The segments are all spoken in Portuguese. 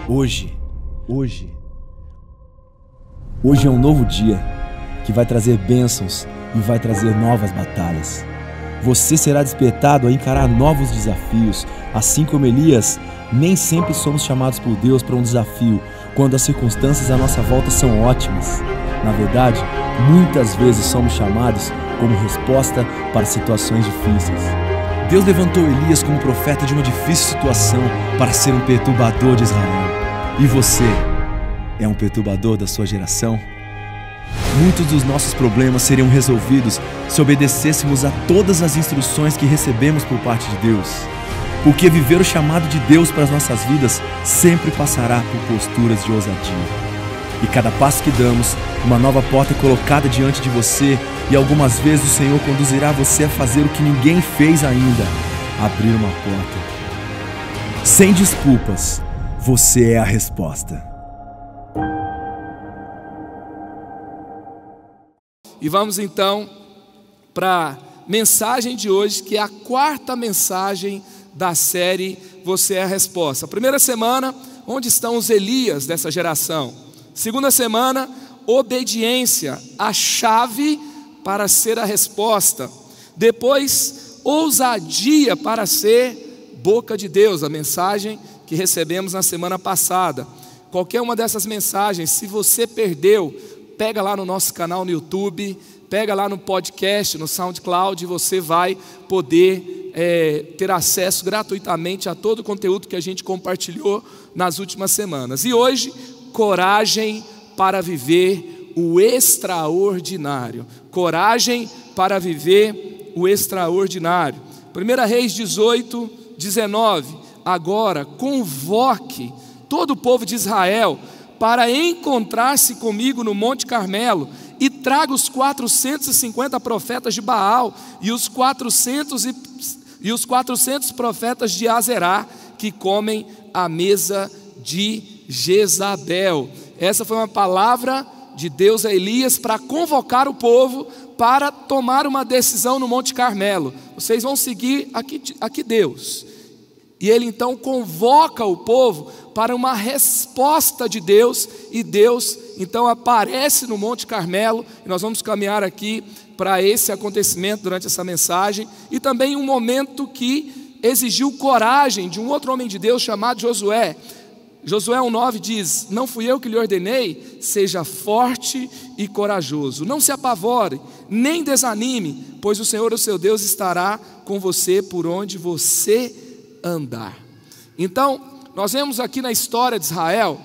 Hoje é um novo dia que vai trazer bênçãos e vai trazer novas batalhas. Você será despertado a encarar novos desafios. Assim como Elias, nem sempre somos chamados por Deus para um desafio quando as circunstâncias à nossa volta são ótimas. Na verdade, muitas vezes somos chamados como resposta para situações difíceis. Deus levantou Elias como profeta de uma difícil situação para ser um perturbador de Israel. E você é um perturbador da sua geração? Muitos dos nossos problemas seriam resolvidos se obedecêssemos a todas as instruções que recebemos por parte de Deus. Porque viver o chamado de Deus para as nossas vidas sempre passará por posturas de ousadia. E cada passo que damos, uma nova porta é colocada diante de você, e algumas vezes o Senhor conduzirá você a fazer o que ninguém fez ainda: abrir uma porta. Sem desculpas, você é a resposta. E vamos então para a mensagem de hoje, que é a quarta mensagem da série Você é a Resposta. A primeira semana, onde estão os Elias dessa geração. Segunda semana, obediência, a chave para ser a resposta. Depois, ousadia para ser boca de Deus, a mensagem que recebemos na semana passada. Qualquer uma dessas mensagens, se você perdeu, pega lá no nosso canal no YouTube, pega lá no podcast, no SoundCloud, e você vai poder ter acesso gratuitamente a todo o conteúdo que a gente compartilhou nas últimas semanas. E hoje, coragem para viver o extraordinário. Coragem para viver o extraordinário. 1 Reis 18, 19. Agora convoque todo o povo de Israel para encontrar-se comigo no Monte Carmelo, e traga os 450 profetas de Baal e os 400 profetas de Azerá, que comem à mesa de Jezabel. Essa foi uma palavra de Deus a Elias para convocar o povo para tomar uma decisão no Monte Carmelo. Vocês vão seguir aqui Deus. E ele então convoca o povo para uma resposta de Deus, e Deus então aparece no Monte Carmelo, e nós vamos caminhar aqui para esse acontecimento durante essa mensagem, e também um momento que exigiu coragem de um outro homem de Deus chamado Josué. Josué 1,9 diz: não fui eu que lhe ordenei, seja forte e corajoso, não se apavore, nem desanime, pois o Senhor, o seu Deus, estará com você por onde você andar. Então, nós vemos aqui na história de Israel,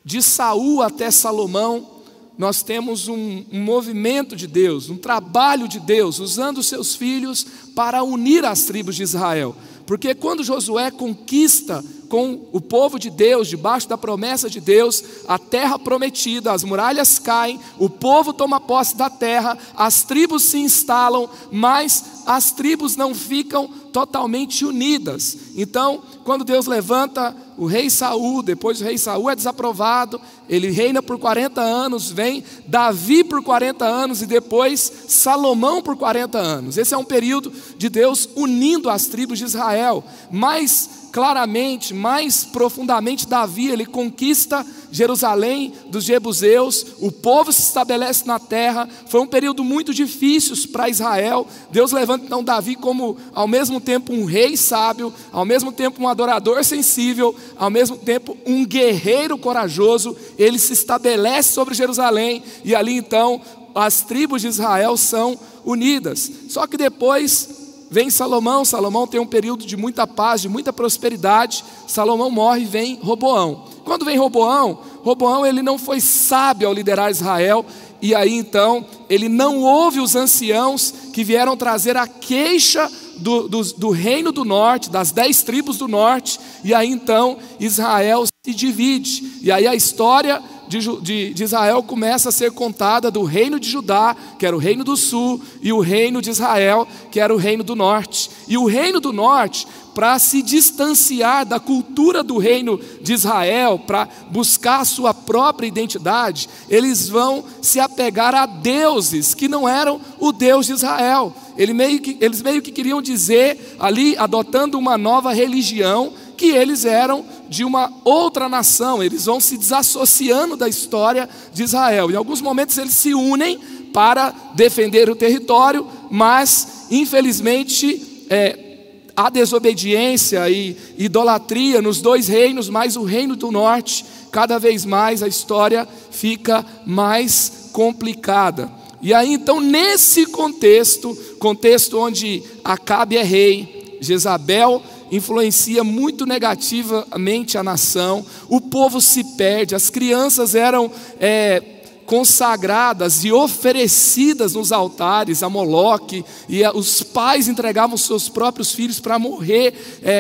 de Saul até Salomão, nós temos um movimento de Deus, um trabalho de Deus, usando os seus filhos para unir as tribos de Israel. Porque quando Josué conquista com o povo de Deus, debaixo da promessa de Deus, a terra prometida, as muralhas caem, o povo toma posse da terra, as tribos se instalam, mas as tribos não ficam totalmente unidas. Então, quando Deus levanta o rei Saul, depois o rei Saul é desaprovado, ele reina por 40 anos, vem Davi por 40 anos e depois Salomão por 40 anos. Esse é um período de Deus unindo as tribos de Israel. Mais claramente, mais profundamente, Davi, ele conquista Jerusalém dos jebuseus, o povo se estabelece na terra. Foi um período muito difícil para Israel. Deus levanta então Davi como ao mesmo tempo um rei sábio, ao mesmo tempo um adorador sensível, ao mesmo tempo um guerreiro corajoso. Ele se estabelece sobre Jerusalém, e ali então as tribos de Israel são unidas. Só que depois vem Salomão. Salomão tem um período de muita paz, de muita prosperidade. Salomão morre e vem Roboão. Quando vem Roboão, ele não foi sábio ao liderar Israel, e aí então ele não ouve os anciãos que vieram trazer a queixa do reino do norte, das 10 tribos do norte, e aí então Israel se divide. E aí a história de Israel começa a ser contada do reino de Judá, que era o reino do sul, e o reino de Israel, que era o reino do norte. E o reino do norte, para se distanciar da cultura do reino de Israel, para buscar a sua própria identidade, eles vão se apegar a deuses que não eram o Deus de Israel. Eles meio que queriam dizer ali, adotando uma nova religião, que eles eram de uma outra nação. Eles vão se desassociando da história de Israel. Em alguns momentos eles se unem para defender o território, mas infelizmente há desobediência e idolatria nos dois reinos, mas o reino do norte, cada vez mais a história fica mais complicada. E aí então, nesse contexto onde Acabe é rei, Jezabel influencia muito negativamente a nação, o povo se perde, as crianças eram consagradas e oferecidas nos altares a Moloque, e os pais entregavam seus próprios filhos para morrer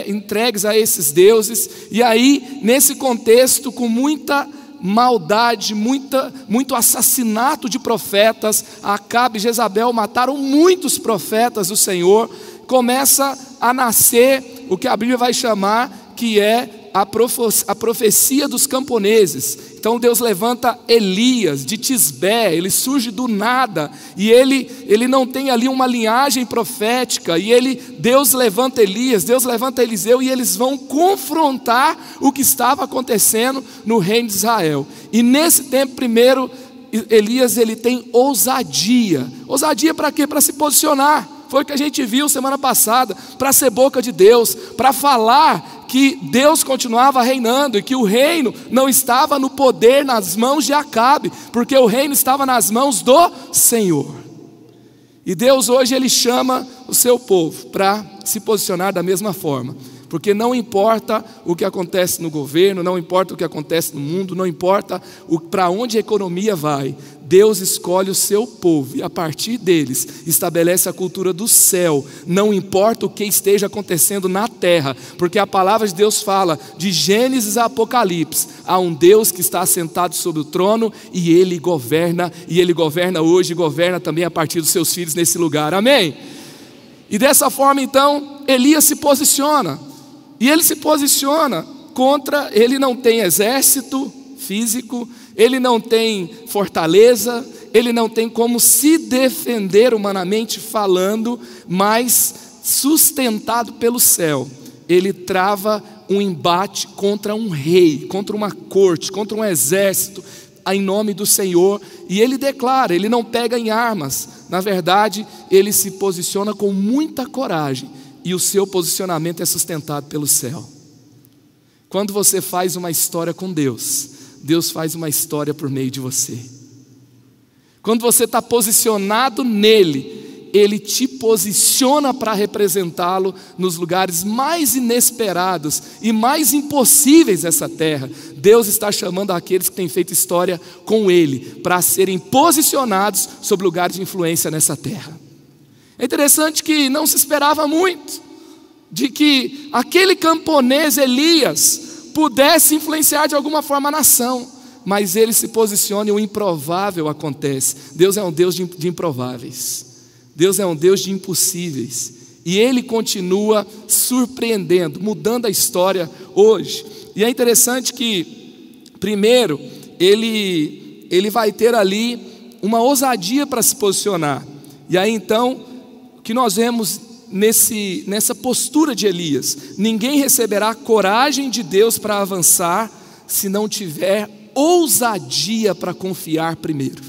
entregues a esses deuses. E aí, nesse contexto, com muita maldade, muito assassinato de profetas, Acabe e Jezabel mataram muitos profetas do Senhor. Começa a nascer o que a Bíblia vai chamar que é a profecia dos camponeses. Então Deus levanta Elias de Tisbé, ele surge do nada, e ele não tem ali uma linhagem profética, e Deus levanta Elias, Deus levanta Eliseu, e eles vão confrontar o que estava acontecendo no reino de Israel. E nesse tempo, primeiro, Elias ele tem ousadia para quê? Para se posicionar. Foi o que a gente viu semana passada, para ser boca de Deus, para falar que Deus continuava reinando e que o reino não estava no poder, nas mãos de Acabe, porque o reino estava nas mãos do Senhor. E Deus hoje ele chama o seu povo para se posicionar da mesma forma, porque não importa o que acontece no governo, não importa o que acontece no mundo, não importa para onde a economia vai, Deus escolhe o seu povo e a partir deles estabelece a cultura do céu. Não importa o que esteja acontecendo na terra, porque a palavra de Deus fala de Gênesis a Apocalipse. Há um Deus que está assentado sobre o trono e Ele governa hoje e governa também a partir dos seus filhos nesse lugar. Amém? E dessa forma então Elias se posiciona, e ele se posiciona contra, ele não tem exército físico, ele não tem fortaleza, ele não tem como se defender humanamente falando, mas sustentado pelo céu, ele trava um embate contra um rei, contra uma corte, contra um exército, em nome do Senhor, e ele declara, ele não pega em armas, na verdade, ele se posiciona com muita coragem, e o seu posicionamento é sustentado pelo céu. Quando você faz uma história com Deus, Deus faz uma história por meio de você. Quando você está posicionado nele, Ele te posiciona para representá-lo nos lugares mais inesperados e mais impossíveis dessa terra. Deus está chamando aqueles que têm feito história com Ele para serem posicionados sobre lugares de influência nessa terra. É interessante que não se esperava muito de que aquele camponês Elias pudesse influenciar de alguma forma a nação, mas ele se posiciona e o improvável acontece. Deus é um Deus de improváveis, Deus é um Deus de impossíveis, e Ele continua surpreendendo, mudando a história hoje. E é interessante que, primeiro, ele vai ter ali uma ousadia para se posicionar, e aí então, o que nós vemos nessa postura de Elias: ninguém receberá coragem de Deus para avançar se não tiver ousadia para confiar primeiro.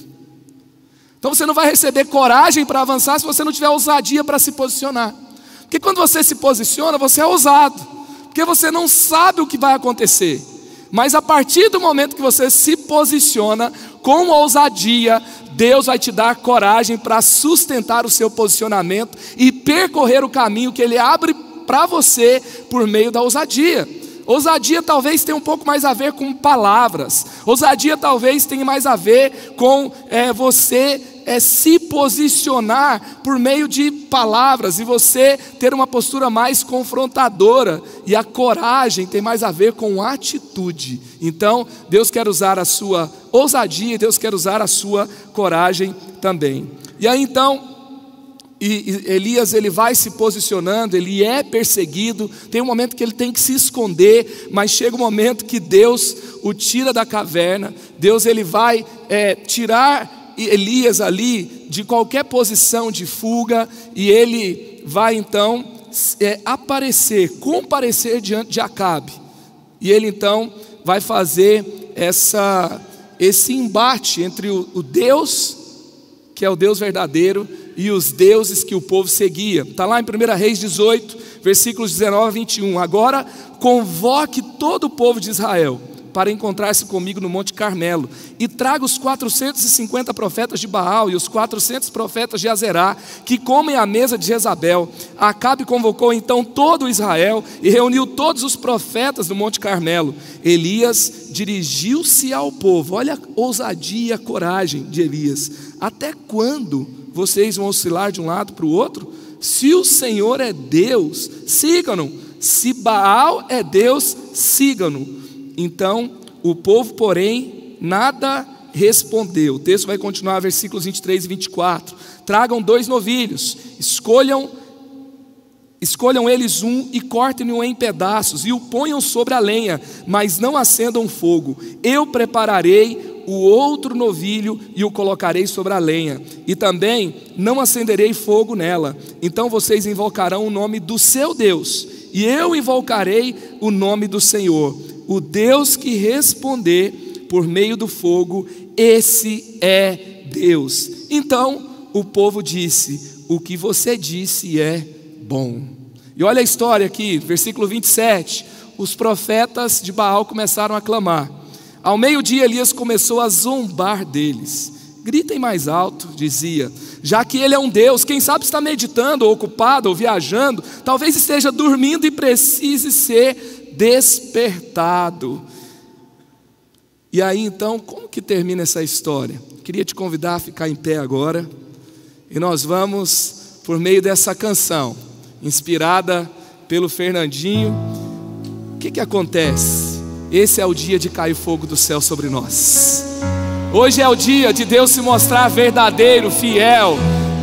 Então você não vai receber coragem para avançar se você não tiver ousadia para se posicionar, porque quando você se posiciona, você é ousado, porque você não sabe o que vai acontecer, mas a partir do momento que você se posiciona com ousadia, Deus vai te dar coragem para sustentar o seu posicionamento e percorrer o caminho que Ele abre para você por meio da ousadia. Ousadia talvez tenha um pouco mais a ver com palavras, ousadia talvez tenha mais a ver com você se posicionar por meio de palavras e você ter uma postura mais confrontadora. E a coragem tem mais a ver com atitude. Então, Deus quer usar a sua ousadia, Deus quer usar a sua coragem também. E aí então, Elias ele vai se posicionando, ele é perseguido, tem um momento que ele tem que se esconder, mas chega um momento que Deus o tira da caverna. Deus ele vai tirar Elias ali de qualquer posição de fuga, e ele vai então comparecer diante de Acabe, e ele então vai fazer esse embate entre o Deus, que é o Deus verdadeiro, e os deuses que o povo seguia. Está lá em 1 Reis 18, versículos 19 a 21. Agora convoque todo o povo de Israel para encontrar-se comigo no Monte Carmelo, e traga os 450 profetas de Baal e os 400 profetas de Azerá, que comem à mesa de Jezabel. Acabe convocou então todo Israel e reuniu todos os profetas do Monte Carmelo. Elias dirigiu-se ao povo. Olha a ousadia e a coragem de Elias. Até quando vocês vão oscilar de um lado para o outro? Se o Senhor é Deus, sigam-no. Se Baal é Deus, sigam-no. Então o povo, porém, nada respondeu. O texto vai continuar, versículos 23 e 24. Tragam 2 novilhos, escolham eles um e cortem-no em pedaços e o ponham sobre a lenha, mas não acendam fogo. Eu prepararei o outro novilho e o colocarei sobre a lenha, e também não acenderei fogo nela. Então vocês invocarão o nome do seu Deus, e eu invocarei o nome do Senhor. O Deus que responder por meio do fogo, esse é Deus. Então o povo disse: o que você disse é bom. E olha a história aqui, versículo 27. Os profetas de Baal começaram a clamar. Ao meio-dia Elias começou a zombar deles. Gritem mais alto, dizia, já que ele é um Deus, quem sabe está meditando, ou ocupado, ou viajando, talvez esteja dormindo e precise ser despertado. E aí então, como que termina essa história? Queria te convidar a ficar em pé agora, e nós vamos, por meio dessa canção, inspirada pelo Fernandinho. O que acontece? Esse é o dia de cair fogo do céu sobre nós. Hoje é o dia de Deus se mostrar verdadeiro, fiel,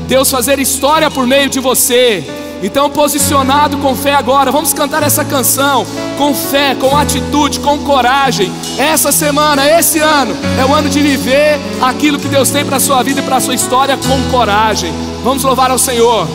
Deus fazer história por meio de você. Então, posicionado com fé agora, vamos cantar essa canção com fé, com atitude, com coragem. Essa semana, esse ano, é o ano de viver aquilo que Deus tem para a sua vida e para a sua história com coragem. Vamos louvar ao Senhor.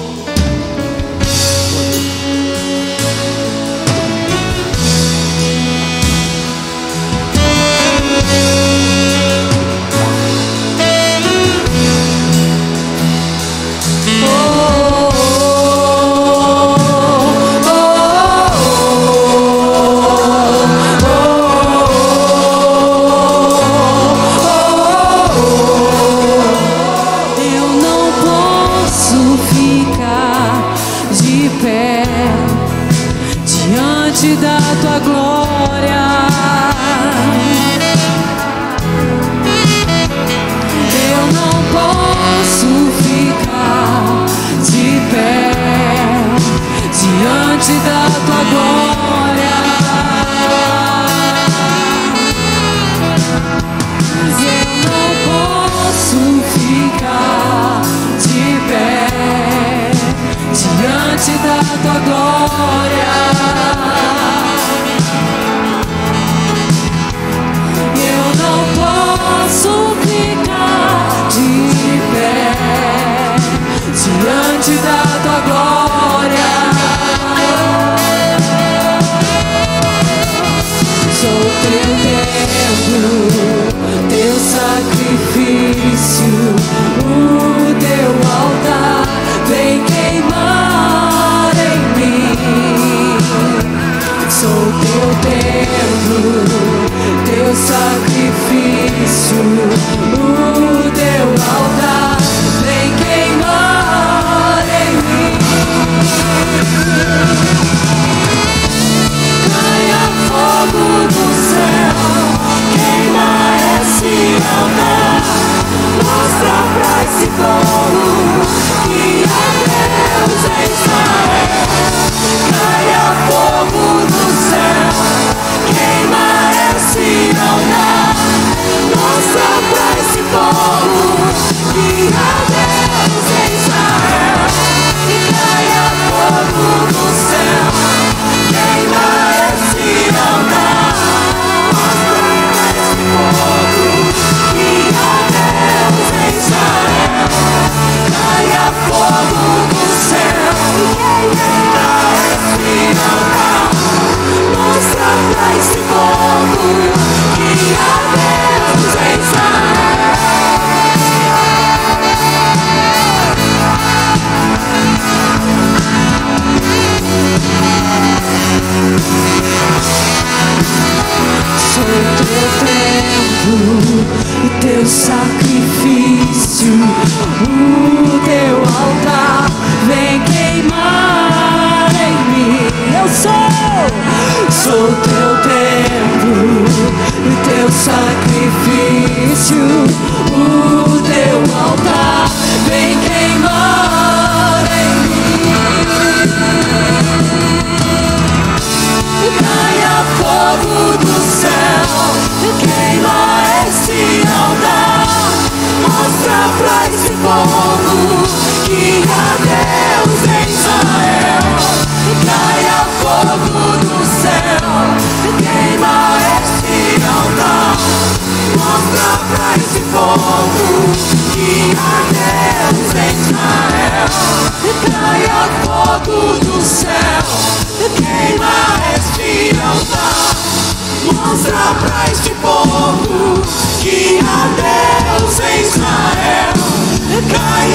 O teu altar vem queimar em mim.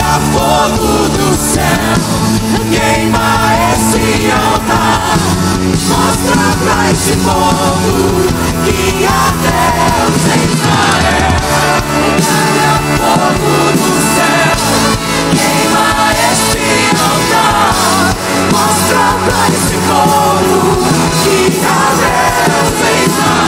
Encaia fogo do céu, queima esse altar. Mostra pra esse povo que há Deus em Israel. Encaia fogo do céu, queima esse altar. Mostra pra esse povo que há Deus em Israel.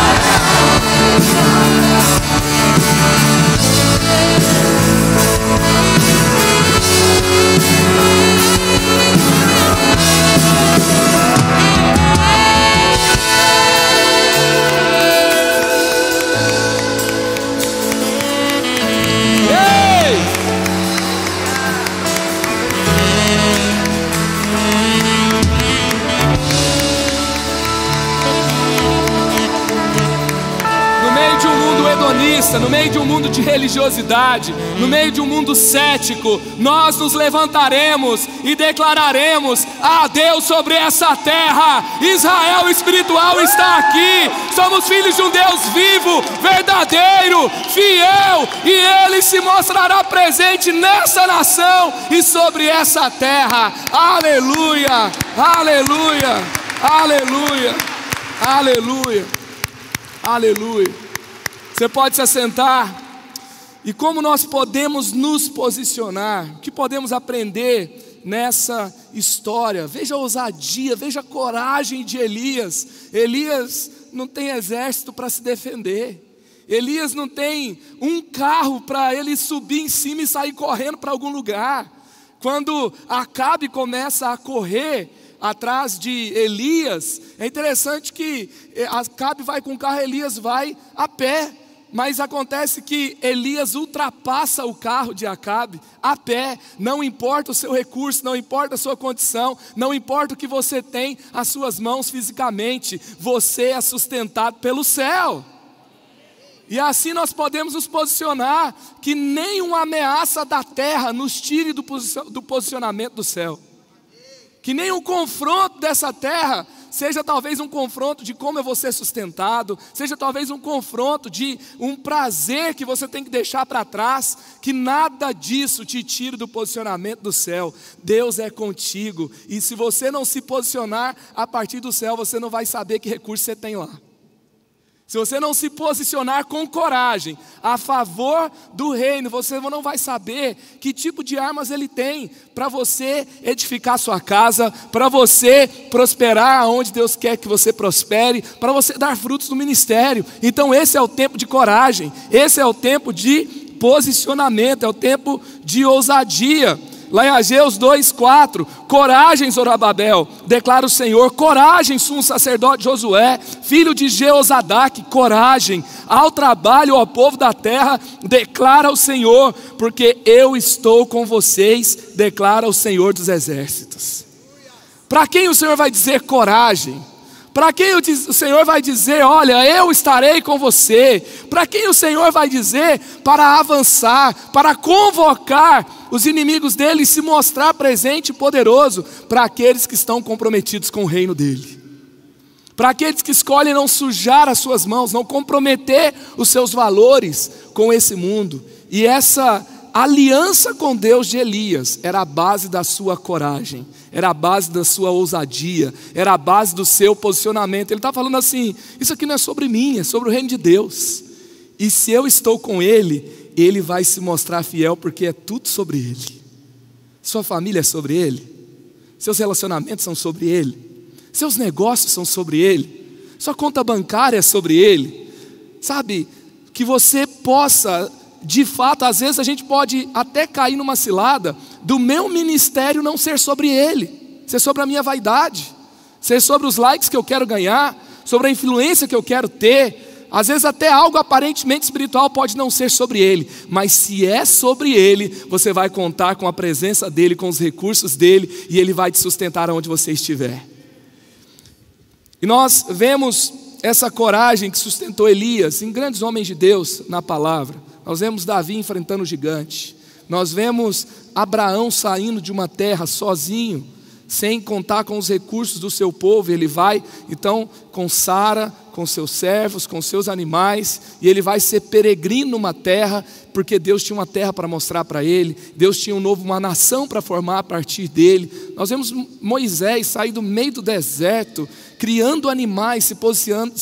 No meio de um mundo de religiosidade, no meio de um mundo cético, nós nos levantaremos e declararemos a Deus sobre essa terra. Israel espiritual está aqui. Somos filhos de um Deus vivo, verdadeiro, fiel, e Ele se mostrará presente nessa nação e sobre essa terra. Aleluia, aleluia, aleluia, aleluia, aleluia. Você pode se assentar. E como nós podemos nos posicionar? O que podemos aprender nessa história? Veja a ousadia, veja a coragem de Elias. Elias não tem exército para se defender. Elias não tem um carro para ele subir em cima e sair correndo para algum lugar. Quando Acabe começa a correr atrás de Elias, é interessante que Acabe vai com o carro, Elias vai a pé. Mas acontece que Elias ultrapassa o carro de Acabe a pé. Não importa o seu recurso, não importa a sua condição, não importa o que você tem às suas mãos fisicamente, você é sustentado pelo céu. E assim nós podemos nos posicionar, que nenhuma ameaça da terra nos tire do posicionamento do céu. Que nenhum confronto dessa terra seja talvez um confronto de como eu vou ser sustentado, seja talvez um confronto de um prazer que você tem que deixar para trás, que nada disso te tire do posicionamento do céu. Deus é contigo, e se você não se posicionar a partir do céu, você não vai saber que recurso você tem lá. Se você não se posicionar com coragem a favor do reino, você não vai saber que tipo de armas ele tem para você edificar sua casa, para você prosperar onde Deus quer que você prospere, para você dar frutos no ministério. Então esse é o tempo de coragem, esse é o tempo de posicionamento, é o tempo de ousadia. Lá em Ageus 2:4, coragem, Zorobabel, declara o Senhor, coragem, sumo sacerdote Josué, filho de Jeozadak, coragem, ao trabalho, ao povo da terra, declara o Senhor, porque eu estou com vocês, declara o Senhor dos exércitos. Para quem o Senhor vai dizer coragem? Para quem o Senhor vai dizer, olha, eu estarei com você? Para quem o Senhor vai dizer para avançar, para convocar os inimigos dele e se mostrar presente e poderoso? Para aqueles que estão comprometidos com o reino dele. Para aqueles que escolhem não sujar as suas mãos, não comprometer os seus valores com esse mundo. E essa aliança com Deus de Elias era a base da sua coragem, era a base da sua ousadia, era a base do seu posicionamento. Ele está falando assim, isso aqui não é sobre mim, é sobre o reino de Deus. E se eu estou com Ele, Ele vai se mostrar fiel, porque é tudo sobre Ele. Sua família é sobre Ele, seus relacionamentos são sobre Ele, seus negócios são sobre Ele, sua conta bancária é sobre Ele. Sabe, que você possa... De fato, às vezes a gente pode até cair numa cilada do meu ministério não ser sobre ele, ser sobre a minha vaidade, ser sobre os likes que eu quero ganhar, sobre a influência que eu quero ter. Às vezes até algo aparentemente espiritual pode não ser sobre ele, mas se é sobre ele, você vai contar com a presença dele, com os recursos dele, e ele vai te sustentar onde você estiver. E nós vemos essa coragem que sustentou Elias em grandes homens de Deus na palavra. Nós vemos Davi enfrentando o gigante. Nós vemos Abraão saindo de uma terra sozinho, sem contar com os recursos do seu povo. Ele vai então com Sara, com seus servos, com seus animais, e ele vai ser peregrino numa terra, porque Deus tinha uma terra para mostrar para ele, Deus tinha uma nação para formar a partir dele. Nós vemos Moisés sair do meio do deserto, criando animais, se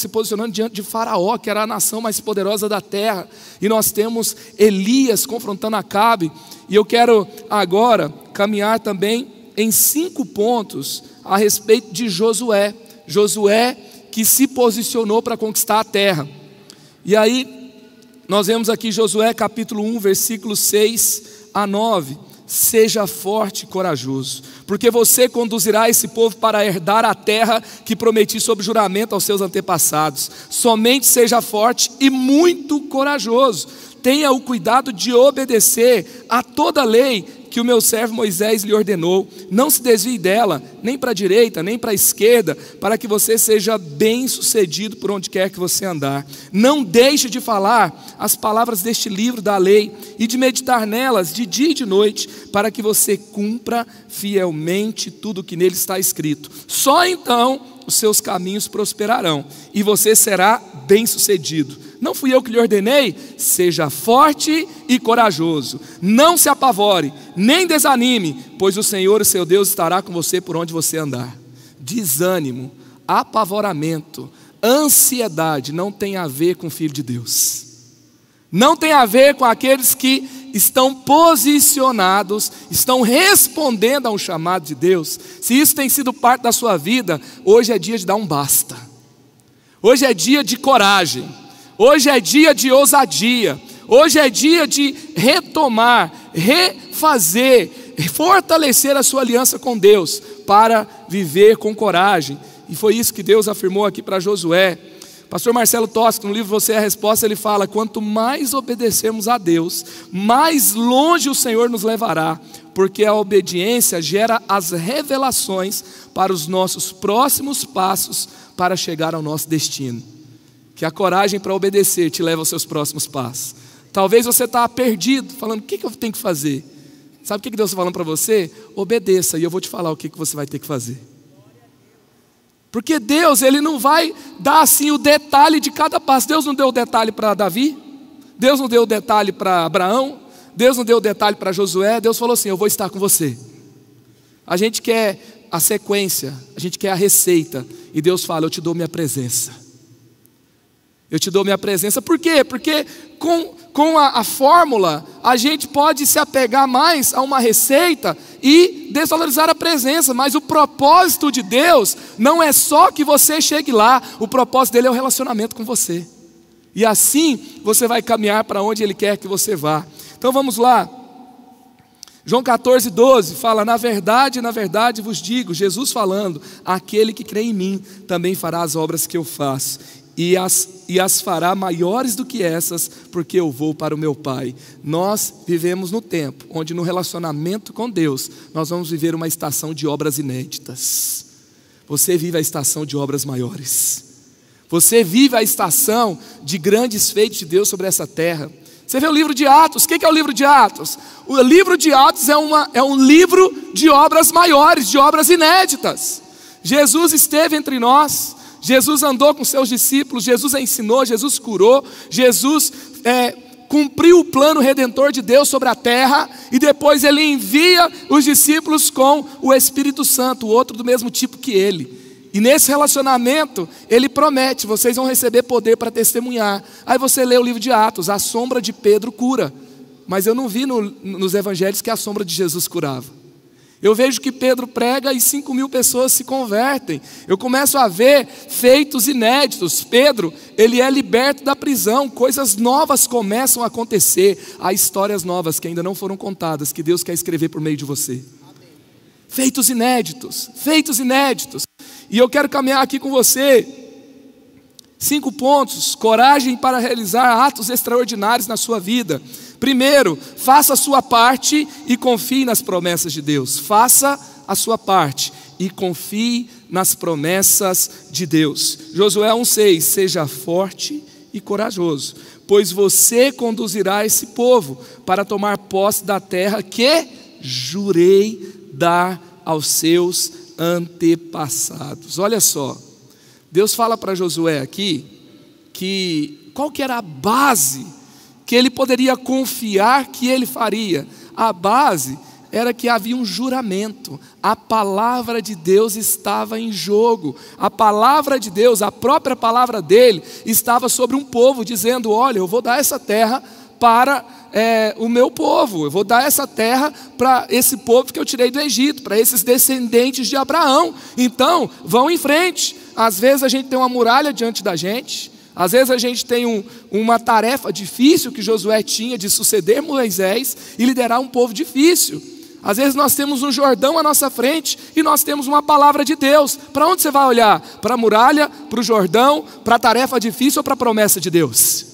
posicionando diante de Faraó, que era a nação mais poderosa da terra. E nós temos Elias confrontando Acabe. E eu quero agora caminhar também em 5 pontos a respeito de Josué. Josué que se posicionou para conquistar a terra. E aí nós vemos aqui Josué capítulo 1, versículos 6 a 9. Seja forte e corajoso, porque você conduzirá esse povo para herdar a terra que prometi sob juramento aos seus antepassados. Somente seja forte e muito corajoso. Tenha o cuidado de obedecer a toda a lei que o meu servo Moisés lhe ordenou. Não se desvie dela, nem para a direita, nem para a esquerda, para que você seja bem sucedido por onde quer que você andar. Não deixe de falar as palavras deste livro da lei e de meditar nelas de dia e de noite, para que você cumpra fielmente tudo o que nele está escrito. Só então os seus caminhos prosperarão e você será bem sucedido. Não fui eu que lhe ordenei? Seja forte e corajoso. Não se apavore, nem desanime, pois o Senhor, o seu Deus, estará com você por onde você andar. Desânimo, apavoramento, ansiedade não tem a ver com o Filho de Deus. Não tem a ver com aqueles que estão posicionados, estão respondendo a um chamado de Deus. Se isso tem sido parte da sua vida, hoje é dia de dar um basta. Hoje é dia de coragem. Hoje é dia de ousadia. Hoje é dia de retomar, refazer, fortalecer a sua aliança com Deus para viver com coragem. E foi isso que Deus afirmou aqui para Josué. Pastor Marcelo Tosco, no livro Você é a Resposta, ele fala: quanto mais obedecermos a Deus, mais longe o Senhor nos levará, porque a obediência gera as revelações para os nossos próximos passos para chegar ao nosso destino. Que a coragem para obedecer te leva aos seus próximos passos. Talvez você está perdido, falando: o que eu tenho que fazer? Sabe o que Deus está falando para você? Obedeça, e eu vou te falar o que você vai ter que fazer. Porque Deus, Ele não vai dar assim o detalhe de cada passo. Deus não deu o detalhe para Davi, Deus não deu o detalhe para Abraão, Deus não deu o detalhe para Josué. Deus falou assim: eu vou estar com você. A gente quer a sequência, a gente quer a receita, e Deus fala: eu te dou minha presença. Eu te dou minha presença. Por quê? Porque com a fórmula a gente pode se apegar mais a uma receita e desvalorizar a presença. Mas o propósito de Deus não é só que você chegue lá. O propósito dele é o relacionamento com você. E assim você vai caminhar para onde Ele quer que você vá. Então vamos lá. João 14:12 fala: na verdade vos digo, Jesus falando, aquele que crê em mim também fará as obras que eu faço, e as fará maiores do que essas, porque eu vou para o meu Pai. Nós vivemos no tempo onde, no relacionamento com Deus, nós vamos viver uma estação de obras inéditas. Você vive a estação de obras maiores. Você vive a estação de grandes feitos de Deus sobre essa terra. Você vê o livro de Atos. O que é o livro de Atos? O livro de Atos é um livro de obras maiores, de obras inéditas. Jesus esteve entre nós, Jesus andou com seus discípulos, Jesus ensinou, Jesus curou, Jesus cumpriu o plano redentor de Deus sobre a terra, e depois Ele envia os discípulos com o Espírito Santo, outro do mesmo tipo que Ele. E nesse relacionamento, Ele promete: vocês vão receber poder para testemunhar. Aí você lê o livro de Atos, a sombra de Pedro cura. Mas eu não vi nos evangelhos que a sombra de Jesus curava. Eu vejo que Pedro prega e 5.000 pessoas se convertem. Eu começo a ver feitos inéditos. Pedro, ele é liberto da prisão. Coisas novas começam a acontecer. Há histórias novas que ainda não foram contadas, que Deus quer escrever por meio de você. Feitos inéditos, feitos inéditos. E eu quero caminhar aqui com você 5 pontos. Coragem para realizar atos extraordinários na sua vida. Primeiro, faça a sua parte e confie nas promessas de Deus. Faça a sua parte e confie nas promessas de Deus. Josué 1:6, seja forte e corajoso, pois você conduzirá esse povo para tomar posse da terra que jurei dar aos seus antepassados. Olha só, Deus fala para Josué aqui que qual que era a base que ele poderia confiar que ele faria. A base era que havia um juramento, a palavra de Deus estava em jogo, a palavra de Deus, a própria palavra dele estava sobre um povo, dizendo: olha, eu vou dar essa terra para o meu povo, eu vou dar essa terra para esse povo que eu tirei do Egito, para esses descendentes de Abraão, então vão em frente. Às vezes a gente tem uma muralha diante da gente, às vezes a gente tem uma tarefa difícil que Josué tinha de suceder Moisés e liderar um povo difícil. Às vezes nós temos um Jordão à nossa frente e nós temos uma palavra de Deus. Para onde você vai olhar? Para a muralha, para o Jordão, para a tarefa difícil ou para a promessa de Deus?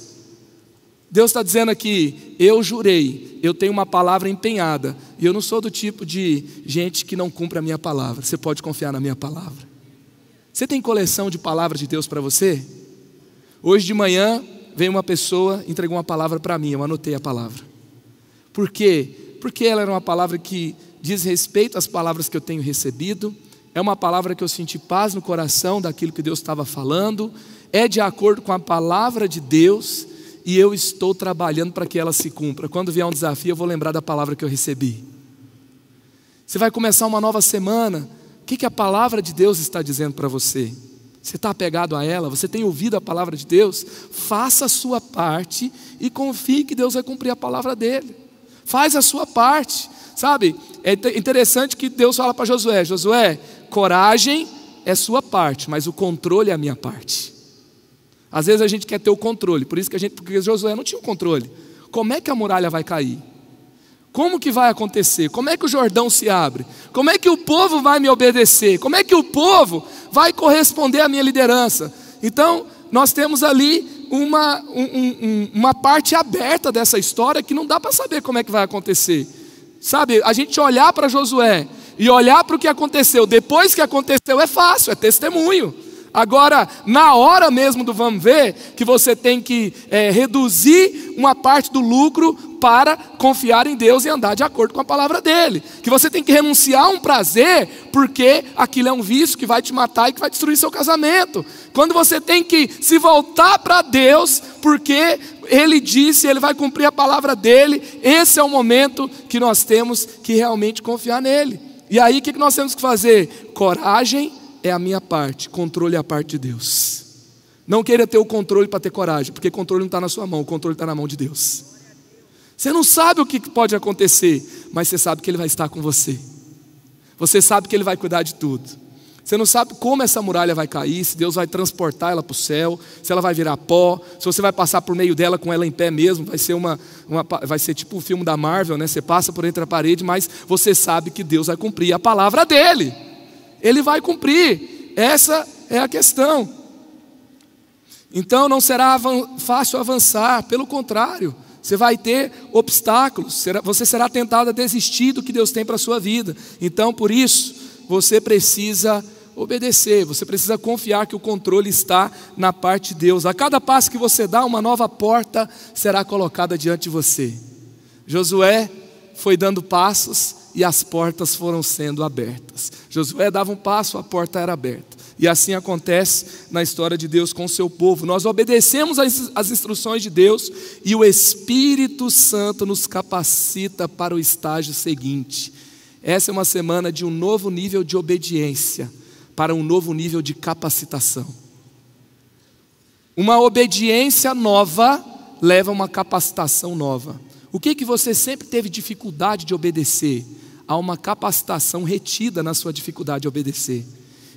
Deus está dizendo aqui: eu jurei, eu tenho uma palavra empenhada, e eu não sou do tipo de gente que não cumpre a minha palavra. Você pode confiar na minha palavra. Você tem coleção de palavras de Deus para você? Hoje de manhã veio uma pessoa, entregou uma palavra para mim, eu anotei a palavra. Por quê? Porque ela era uma palavra que diz respeito às palavras que eu tenho recebido, é uma palavra que eu senti paz no coração daquilo que Deus estava falando, é de acordo com a palavra de Deus, e eu estou trabalhando para que ela se cumpra. Quando vier um desafio, eu vou lembrar da palavra que eu recebi. Você vai começar uma nova semana, o que a palavra de Deus está dizendo para você? Você está apegado a ela? Você tem ouvido a palavra de Deus? Faça a sua parte e confie que Deus vai cumprir a palavra dele. Faz a sua parte, sabe? É interessante que Deus fala para Josué: Josué, coragem é sua parte, mas o controle é a minha parte. Às vezes a gente quer ter o controle, porque Josué não tinha o controle. Como é que a muralha vai cair? Como que vai acontecer? Como é que o Jordão se abre? Como é que o povo vai me obedecer? Como é que o povo vai corresponder à minha liderança? Então, nós temos ali uma parte aberta dessa história que não dá para saber como é que vai acontecer. Sabe, a gente olhar para Josué e olhar para o que aconteceu depois que aconteceu é fácil, é testemunho. Agora, na hora mesmo do vamos ver, que você tem que reduzir uma parte do lucro para confiar em Deus e andar de acordo com a palavra dele. Que você tem que renunciar a um prazer, porque aquilo é um vício que vai te matar e que vai destruir seu casamento. Quando você tem que se voltar para Deus, porque ele disse, ele vai cumprir a palavra dele, esse é o momento que nós temos que realmente confiar nele. E aí o que nós temos que fazer? Coragem é a minha parte, controle é a parte de Deus. Não queira ter o controle para ter coragem, porque controle não está na sua mão, o controle está na mão de Deus. Você não sabe o que pode acontecer, mas você sabe que Ele vai estar com você. Você sabe que Ele vai cuidar de tudo. Você não sabe como essa muralha vai cair, se Deus vai transportar ela para o céu, se ela vai virar pó, se você vai passar por meio dela com ela em pé mesmo, vai ser tipo o filme da Marvel, né? Você passa por entre a parede, mas você sabe que Deus vai cumprir a palavra dele. Ele vai cumprir, essa é a questão. Então não será fácil avançar, pelo contrário, você vai ter obstáculos, você será tentado a desistir do que Deus tem para a sua vida. Então por isso, você precisa obedecer, você precisa confiar que o controle está na parte de Deus. A cada passo que você dá, uma nova porta será colocada diante de você. Josué foi dando passos e as portas foram sendo abertas. Josué dava um passo, a porta era aberta. E assim acontece na história de Deus com o seu povo. Nós obedecemos às instruções de Deus e o Espírito Santo nos capacita para o estágio seguinte. Essa é uma semana de um novo nível de obediência para um novo nível de capacitação. Uma obediência nova leva a uma capacitação nova. O que você sempre teve dificuldade de obedecer? Há uma capacitação retida na sua dificuldade de obedecer.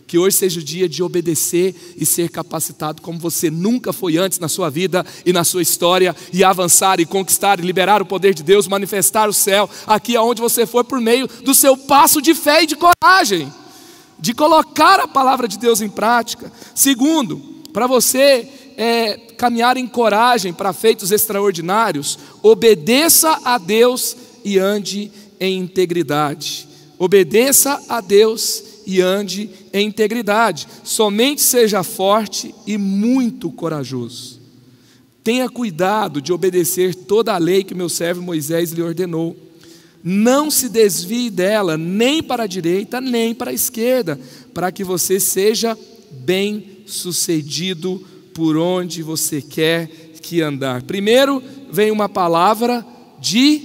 Que hoje seja o dia de obedecer e ser capacitado como você nunca foi antes na sua vida e na sua história, e avançar e conquistar e liberar o poder de Deus, manifestar o céu aqui aonde você for, por meio do seu passo de fé e de coragem, de colocar a palavra de Deus em prática. Segundo, para você caminhar em coragem para feitos extraordinários, obedeça a Deus e ande em integridade. Obedeça a Deus e ande em integridade. Somente seja forte e muito corajoso. Tenha cuidado de obedecer toda a lei que meu servo Moisés lhe ordenou. Não se desvie dela, nem para a direita, nem para a esquerda, para que você seja bem-sucedido por onde você quer que andar. Primeiro vem uma palavra de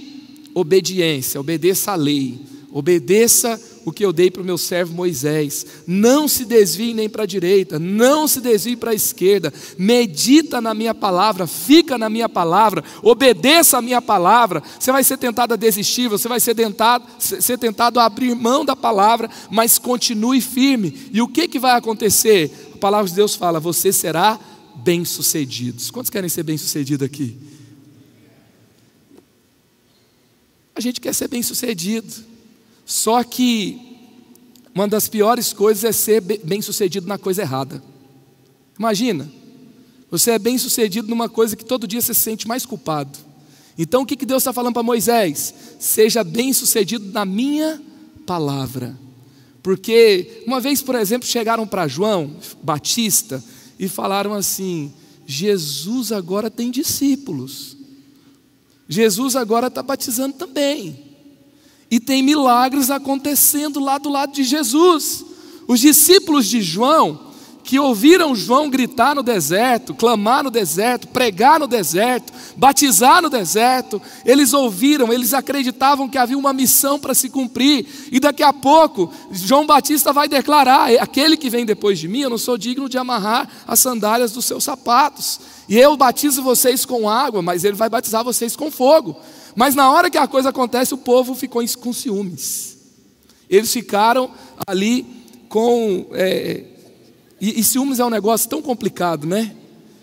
obediência. Obedeça a lei, obedeça o que eu dei para o meu servo Moisés. Não se desvie nem para a direita, não se desvie para a esquerda. Medita na minha palavra, fica na minha palavra, obedeça a minha palavra. Você vai ser tentado a desistir, você vai ser tentado a abrir mão da palavra, mas continue firme. E o que vai acontecer? A palavra de Deus fala: você será bem-sucedido. Quantos querem ser bem-sucedido aqui? A gente quer ser bem-sucedido. Só que uma das piores coisas é ser bem-sucedido na coisa errada. Imagina, você é bem-sucedido numa coisa que todo dia você se sente mais culpado. Então o que Deus está falando para Moisés? Seja bem-sucedido na minha palavra. Porque uma vez, por exemplo, chegaram para João Batista e falaram assim: Jesus agora tem discípulos, Jesus agora está batizando também, e tem milagres acontecendo lá do lado de Jesus. Os discípulos de João, que ouviram João gritar no deserto, clamar no deserto, pregar no deserto, batizar no deserto, eles ouviram, eles acreditavam que havia uma missão para se cumprir. E daqui a pouco, João Batista vai declarar: aquele que vem depois de mim, eu não sou digno de amarrar as sandálias dos seus sapatos. E eu batizo vocês com água, mas ele vai batizar vocês com fogo. Mas na hora que a coisa acontece, o povo ficou com ciúmes. Eles ficaram ali com... E ciúmes é um negócio tão complicado, né?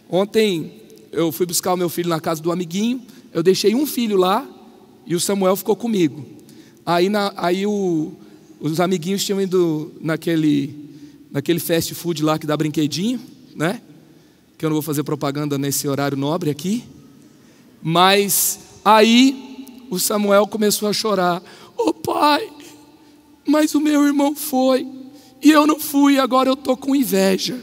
Ontem eu fui buscar o meu filho na casa do amiguinho. Eu deixei um filho lá e o Samuel ficou comigo. Aí os amiguinhos tinham ido naquele fast food lá que dá brinquedinho, né? Que eu não vou fazer propaganda nesse horário nobre aqui. Mas aí o Samuel começou a chorar: ô pai, mas o meu irmão foi e eu não fui, agora eu estou com inveja.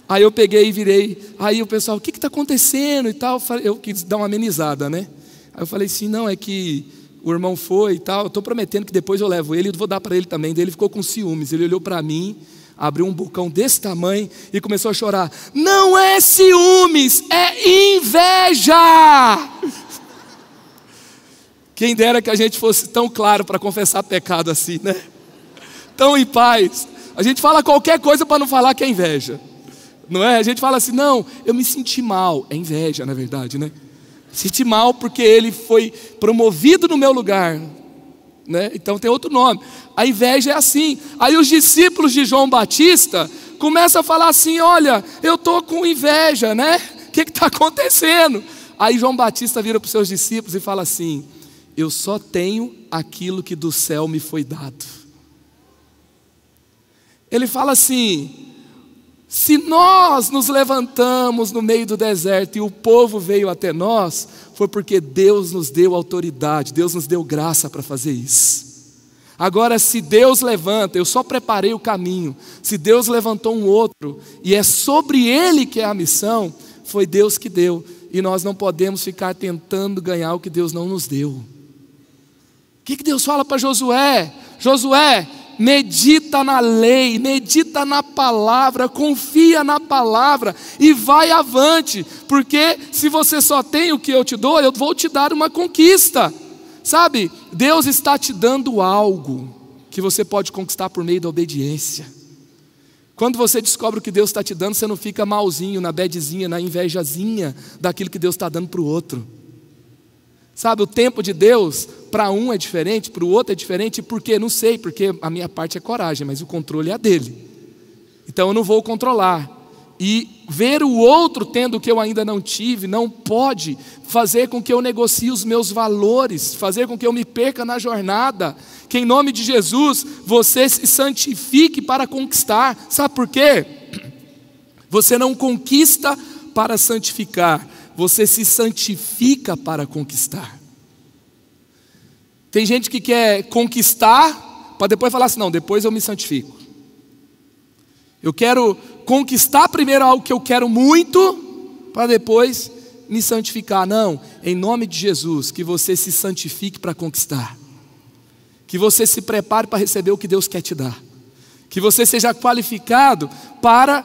Aí eu peguei e virei. Aí o pessoal: o que está acontecendo e tal? Eu quis dar uma amenizada, né? Aí eu falei assim: não, é que o irmão foi e tal, eu estou prometendo que depois eu levo ele, eu vou dar para ele também. Daí ele ficou com ciúmes, ele olhou para mim, abriu um bocão desse tamanho e começou a chorar. Não é ciúmes, é inveja. Quem dera que a gente fosse tão claro para confessar pecado assim, né? Tão em paz. A gente fala qualquer coisa para não falar que é inveja, não é? A gente fala assim: não, eu me senti mal. É inveja, na verdade, né? Senti mal porque ele foi promovido no meu lugar, né? Então tem outro nome. A inveja é assim. Aí os discípulos de João Batista começam a falar assim: olha, eu estou com inveja, né? O que está acontecendo? Aí João Batista vira para os seus discípulos e fala assim: eu só tenho aquilo que do céu me foi dado. Ele fala assim: se nós nos levantamos no meio do deserto e o povo veio até nós, foi porque Deus nos deu autoridade, Deus nos deu graça para fazer isso. Agora, se Deus levanta, eu só preparei o caminho. Se Deus levantou um outro e é sobre ele que é a missão, foi Deus que deu. E nós não podemos ficar tentando ganhar o que Deus não nos deu. O que Deus fala para Josué? Josué, medita na lei, medita na palavra, confia na palavra e vai avante, porque se você só tem o que eu te dou, eu vou te dar uma conquista. Sabe, Deus está te dando algo que você pode conquistar por meio da obediência. Quando você descobre o que Deus está te dando, você não fica malzinho, na badzinha, na invejazinha daquilo que Deus está dando para o outro. Sabe, o tempo de Deus, para um é diferente, para o outro é diferente. Por quê? Não sei, porque a minha parte é coragem, mas o controle é a dele. Então eu não vou controlar. E ver o outro tendo o que eu ainda não tive, não pode fazer com que eu negocie os meus valores, fazer com que eu me perca na jornada. Que em nome de Jesus, você se santifique para conquistar. Sabe por quê? Você não conquista para santificar, você se santifica para conquistar. Tem gente que quer conquistar para depois falar assim: não, depois eu me santifico. Eu quero conquistar primeiro algo que eu quero muito, para depois me santificar. Não, em nome de Jesus, que você se santifique para conquistar. Que você se prepare para receber o que Deus quer te dar. Que você seja qualificado para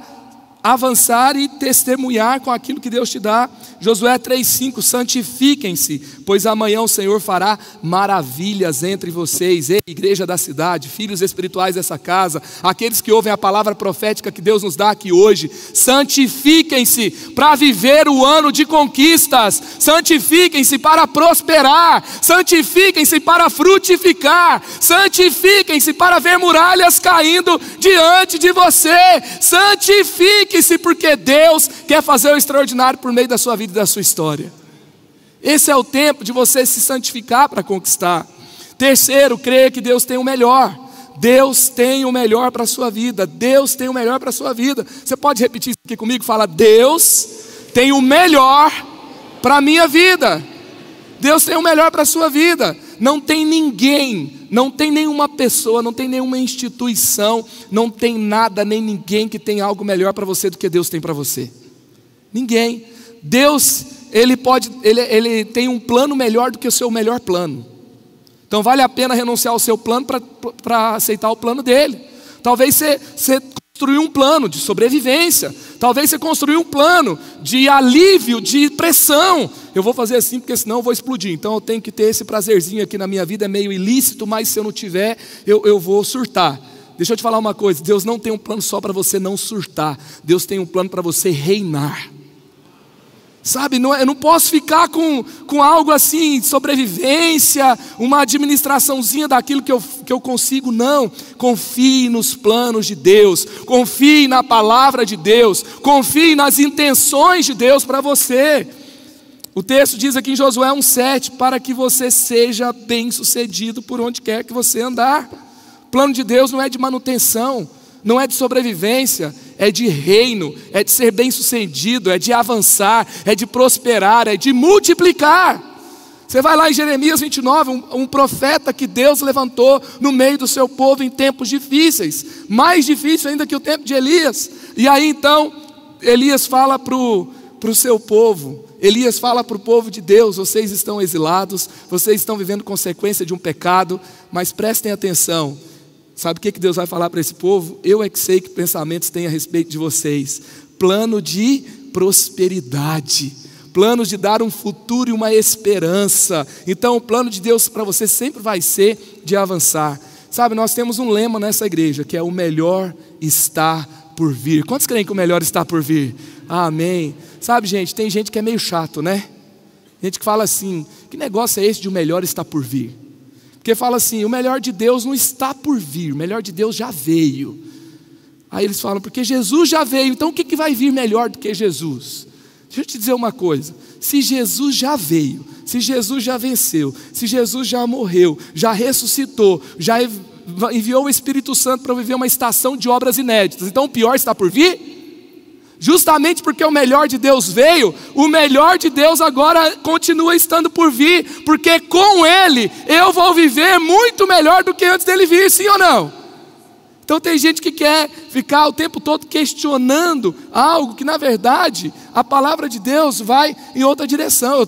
avançar e testemunhar com aquilo que Deus te dá. Josué 3,5, santifiquem-se, pois amanhã o Senhor fará maravilhas entre vocês. Ei, igreja da cidade, filhos espirituais dessa casa, aqueles que ouvem a palavra profética que Deus nos dá aqui hoje, santifiquem-se para viver o ano de conquistas, santifiquem-se para prosperar, santifiquem-se para frutificar, santifiquem-se para ver muralhas caindo diante de você, santifiquem-se porque Deus quer fazer o extraordinário por meio da sua vida e da sua história. Esse é o tempo de você se santificar para conquistar. Terceiro, creia que Deus tem o melhor. Deus tem o melhor para a sua vida. Deus tem o melhor para a sua vida. Você pode repetir isso aqui comigo? Fala, Deus tem o melhor para a minha vida. Deus tem o melhor para a sua vida. Não tem ninguém, não tem nenhuma pessoa, não tem nenhuma instituição, não tem nada nem ninguém que tem algo melhor para você do que Deus tem para você. Ninguém. Deus, ele tem um plano melhor do que o seu melhor plano. Então vale a pena renunciar ao seu plano para aceitar o plano dele. Talvez você construiu um plano de sobrevivência. Talvez você construiu um plano de alívio, de pressão. Eu vou fazer assim porque senão eu vou explodir. Então eu tenho que ter esse prazerzinho aqui na minha vida. É meio ilícito, mas se eu não tiver, eu vou surtar. Deixa eu te falar uma coisa. Deus não tem um plano só para você não surtar. Deus tem um plano para você reinar. Sabe, eu não posso ficar com algo assim, sobrevivência, uma administraçãozinha daquilo que eu consigo, não. Confie nos planos de Deus, confie na palavra de Deus, confie nas intenções de Deus para você. O texto diz aqui em Josué 1,7, para que você seja bem sucedido por onde quer que você andar. O plano de Deus não é de manutenção, não é de sobrevivência, é de reino, é de ser bem sucedido, é de avançar, é de prosperar, é de multiplicar. Você vai lá em Jeremias 29, um profeta que Deus levantou no meio do seu povo em tempos difíceis, mais difícil ainda que o tempo de Elias. E aí então, Elias fala para o seu povo, Elias fala para o povo de Deus, vocês estão exilados, vocês estão vivendo consequência de um pecado, mas prestem atenção. Sabe o que Deus vai falar para esse povo? Eu é que sei que pensamentos têm a respeito de vocês. Plano de prosperidade. Planos de dar um futuro e uma esperança. Então o plano de Deus para você sempre vai ser de avançar. Sabe, nós temos um lema nessa igreja, que é o melhor está por vir. Quantos creem que o melhor está por vir? Amém. Sabe, gente, tem gente que é meio chato, né? Gente que fala assim, que negócio é esse de o melhor está por vir? Porque fala assim, o melhor de Deus não está por vir, o melhor de Deus já veio. Aí eles falam, porque Jesus já veio, então o que vai vir melhor do que Jesus? Deixa eu te dizer uma coisa, se Jesus já veio, se Jesus já venceu, se Jesus já morreu, já ressuscitou, já enviou o Espírito Santo para viver uma estação de obras inéditas, então o pior está por vir? Justamente porque o melhor de Deus veio, o melhor de Deus agora continua estando por vir, porque com Ele eu vou viver muito melhor do que antes dele vir, sim ou não? Então tem gente que quer ficar o tempo todo questionando algo que na verdade a palavra de Deus vai em outra direção.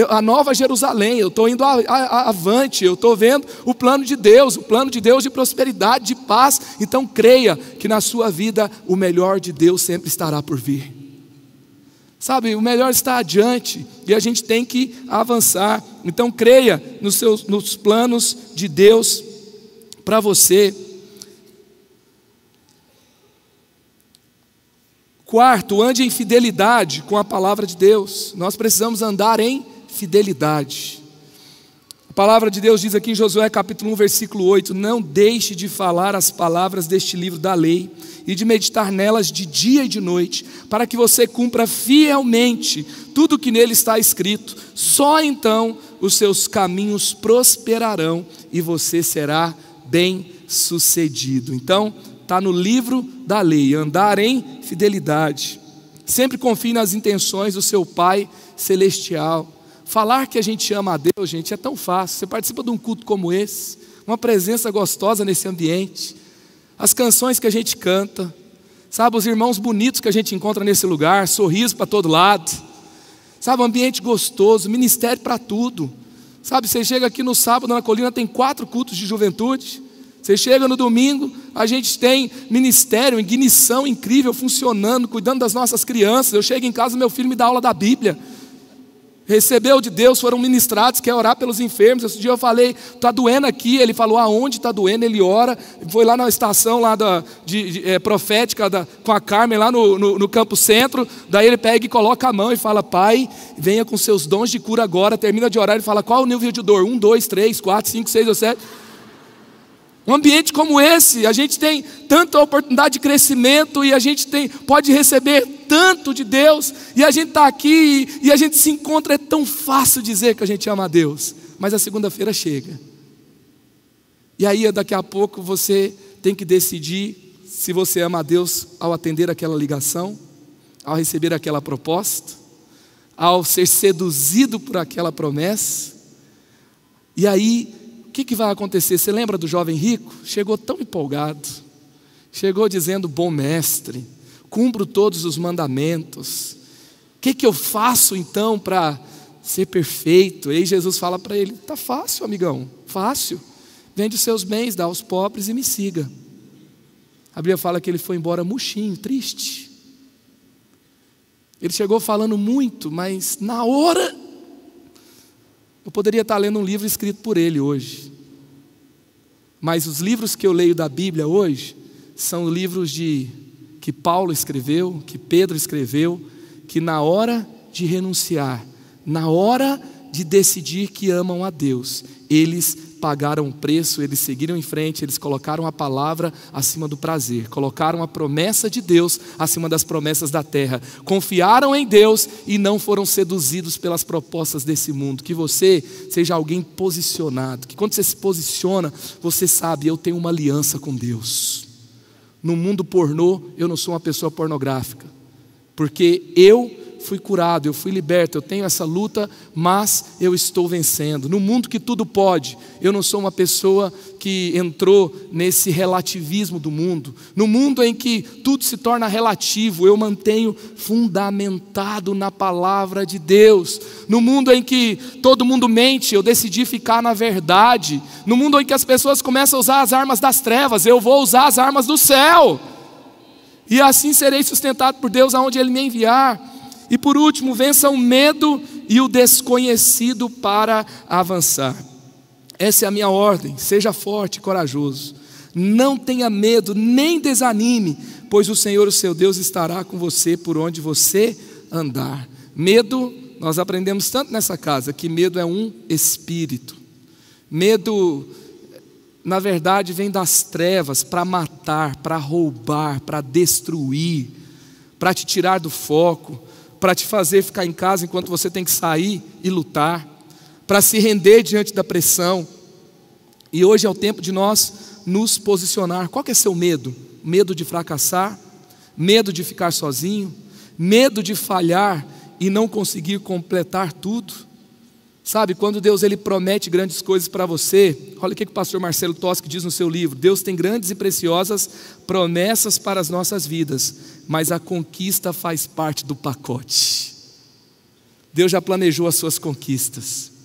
A Nova Jerusalém, eu estou indo avante, eu estou vendo o plano de Deus de prosperidade, de paz. Então creia que na sua vida o melhor de Deus sempre estará por vir. Sabe, o melhor está adiante e a gente tem que avançar. Então creia nos planos de Deus para você. Quarto, ande em fidelidade com a palavra de Deus. Nós precisamos andar em fidelidade. A palavra de Deus diz aqui em Josué capítulo 1, versículo 8, não deixe de falar as palavras deste livro da lei e de meditar nelas de dia e de noite, para que você cumpra fielmente tudo o que nele está escrito. Só então os seus caminhos prosperarão e você será bem sucedido. Então, está no livro da lei, andar em fidelidade. Sempre confie nas intenções do seu Pai Celestial. Falar que a gente ama a Deus, gente, é tão fácil. Você participa de um culto como esse, uma presença gostosa nesse ambiente, as canções que a gente canta, sabe, os irmãos bonitos que a gente encontra nesse lugar, sorriso para todo lado. sabe, um ambiente gostoso, ministério para tudo. Sabe, você chega aqui no sábado na Colina, tem 4 cultos de juventude. Você chega no domingo, a gente tem ministério, ignição incrível funcionando, cuidando das nossas crianças. Eu chego em casa, meu filho me dá aula da Bíblia. Recebeu de Deus, foram ministrados, quer orar pelos enfermos. Esse dia eu falei, está doendo aqui. Ele falou, aonde está doendo? Ele ora. Foi lá na estação lá profética com a Carmen, lá no Campo Centro. Daí ele pega e coloca a mão e fala, Pai, venha com seus dons de cura agora. Termina de orar, ele fala, qual o nível de dor? 1, 2, 3, 4, 5, 6 ou 7. Um ambiente como esse, a gente tem tanta oportunidade de crescimento e a gente pode receber tanto de Deus, e a gente está aqui e a gente se encontra. É tão fácil dizer que a gente ama a Deus, mas a segunda-feira chega, e aí daqui a pouco você tem que decidir se você ama a Deus ao atender aquela ligação, ao receber aquela proposta, ao ser seduzido por aquela promessa. E aí o que vai acontecer? Você lembra do jovem rico? Chegou tão empolgado, chegou dizendo, bom mestre, cumpro todos os mandamentos, o que eu faço então para ser perfeito? E aí Jesus fala para ele, está fácil, amigão, fácil, vende os seus bens, dá aos pobres e me siga. A Bíblia fala que ele foi embora murchinho, triste. Ele chegou falando muito, mas na hora, eu poderia estar lendo um livro escrito por ele hoje, mas os livros que eu leio da Bíblia hoje são livros que Paulo escreveu, que Pedro escreveu, que na hora de renunciar, na hora de decidir que amam a Deus, eles pagaram o preço, eles seguiram em frente, eles colocaram a palavra acima do prazer, colocaram a promessa de Deus acima das promessas da terra, confiaram em Deus e não foram seduzidos pelas propostas desse mundo. Que você seja alguém posicionado, que quando você se posiciona, você sabe, eu tenho uma aliança com Deus. No mundo pornô, eu não sou uma pessoa pornográfica, porque eu fui curado, eu fui liberto, eu tenho essa luta, mas eu estou vencendo. No mundo que tudo pode, eu não sou uma pessoa que entrou nesse relativismo do mundo. No mundo em que tudo se torna relativo, eu mantenho fundamentado na palavra de Deus. No mundo em que todo mundo mente, eu decidi ficar na verdade. No mundo em que as pessoas começam a usar as armas das trevas, eu vou usar as armas do céu. E assim serei sustentado por Deus aonde Ele me enviar. E por último, vença o medo e o desconhecido para avançar. Essa é a minha ordem, seja forte e corajoso. Não tenha medo, nem desanime, pois o Senhor, o seu Deus, estará com você por onde você andar. Medo, nós aprendemos tanto nessa casa, que medo é um espírito. Medo, na verdade, vem das trevas para matar, para roubar, para destruir, para te tirar do foco, para te fazer ficar em casa enquanto você tem que sair e lutar, para se render diante da pressão. E hoje é o tempo de nós nos posicionar. Qual que é seu medo? Medo de fracassar? Medo de ficar sozinho? Medo de falhar e não conseguir completar tudo? Sabe, quando Deus ele promete grandes coisas para você, olha o que o pastor Marcelo Toschi diz no seu livro: Deus tem grandes e preciosas promessas para as nossas vidas, mas a conquista faz parte do pacote. Deus já planejou as suas conquistas.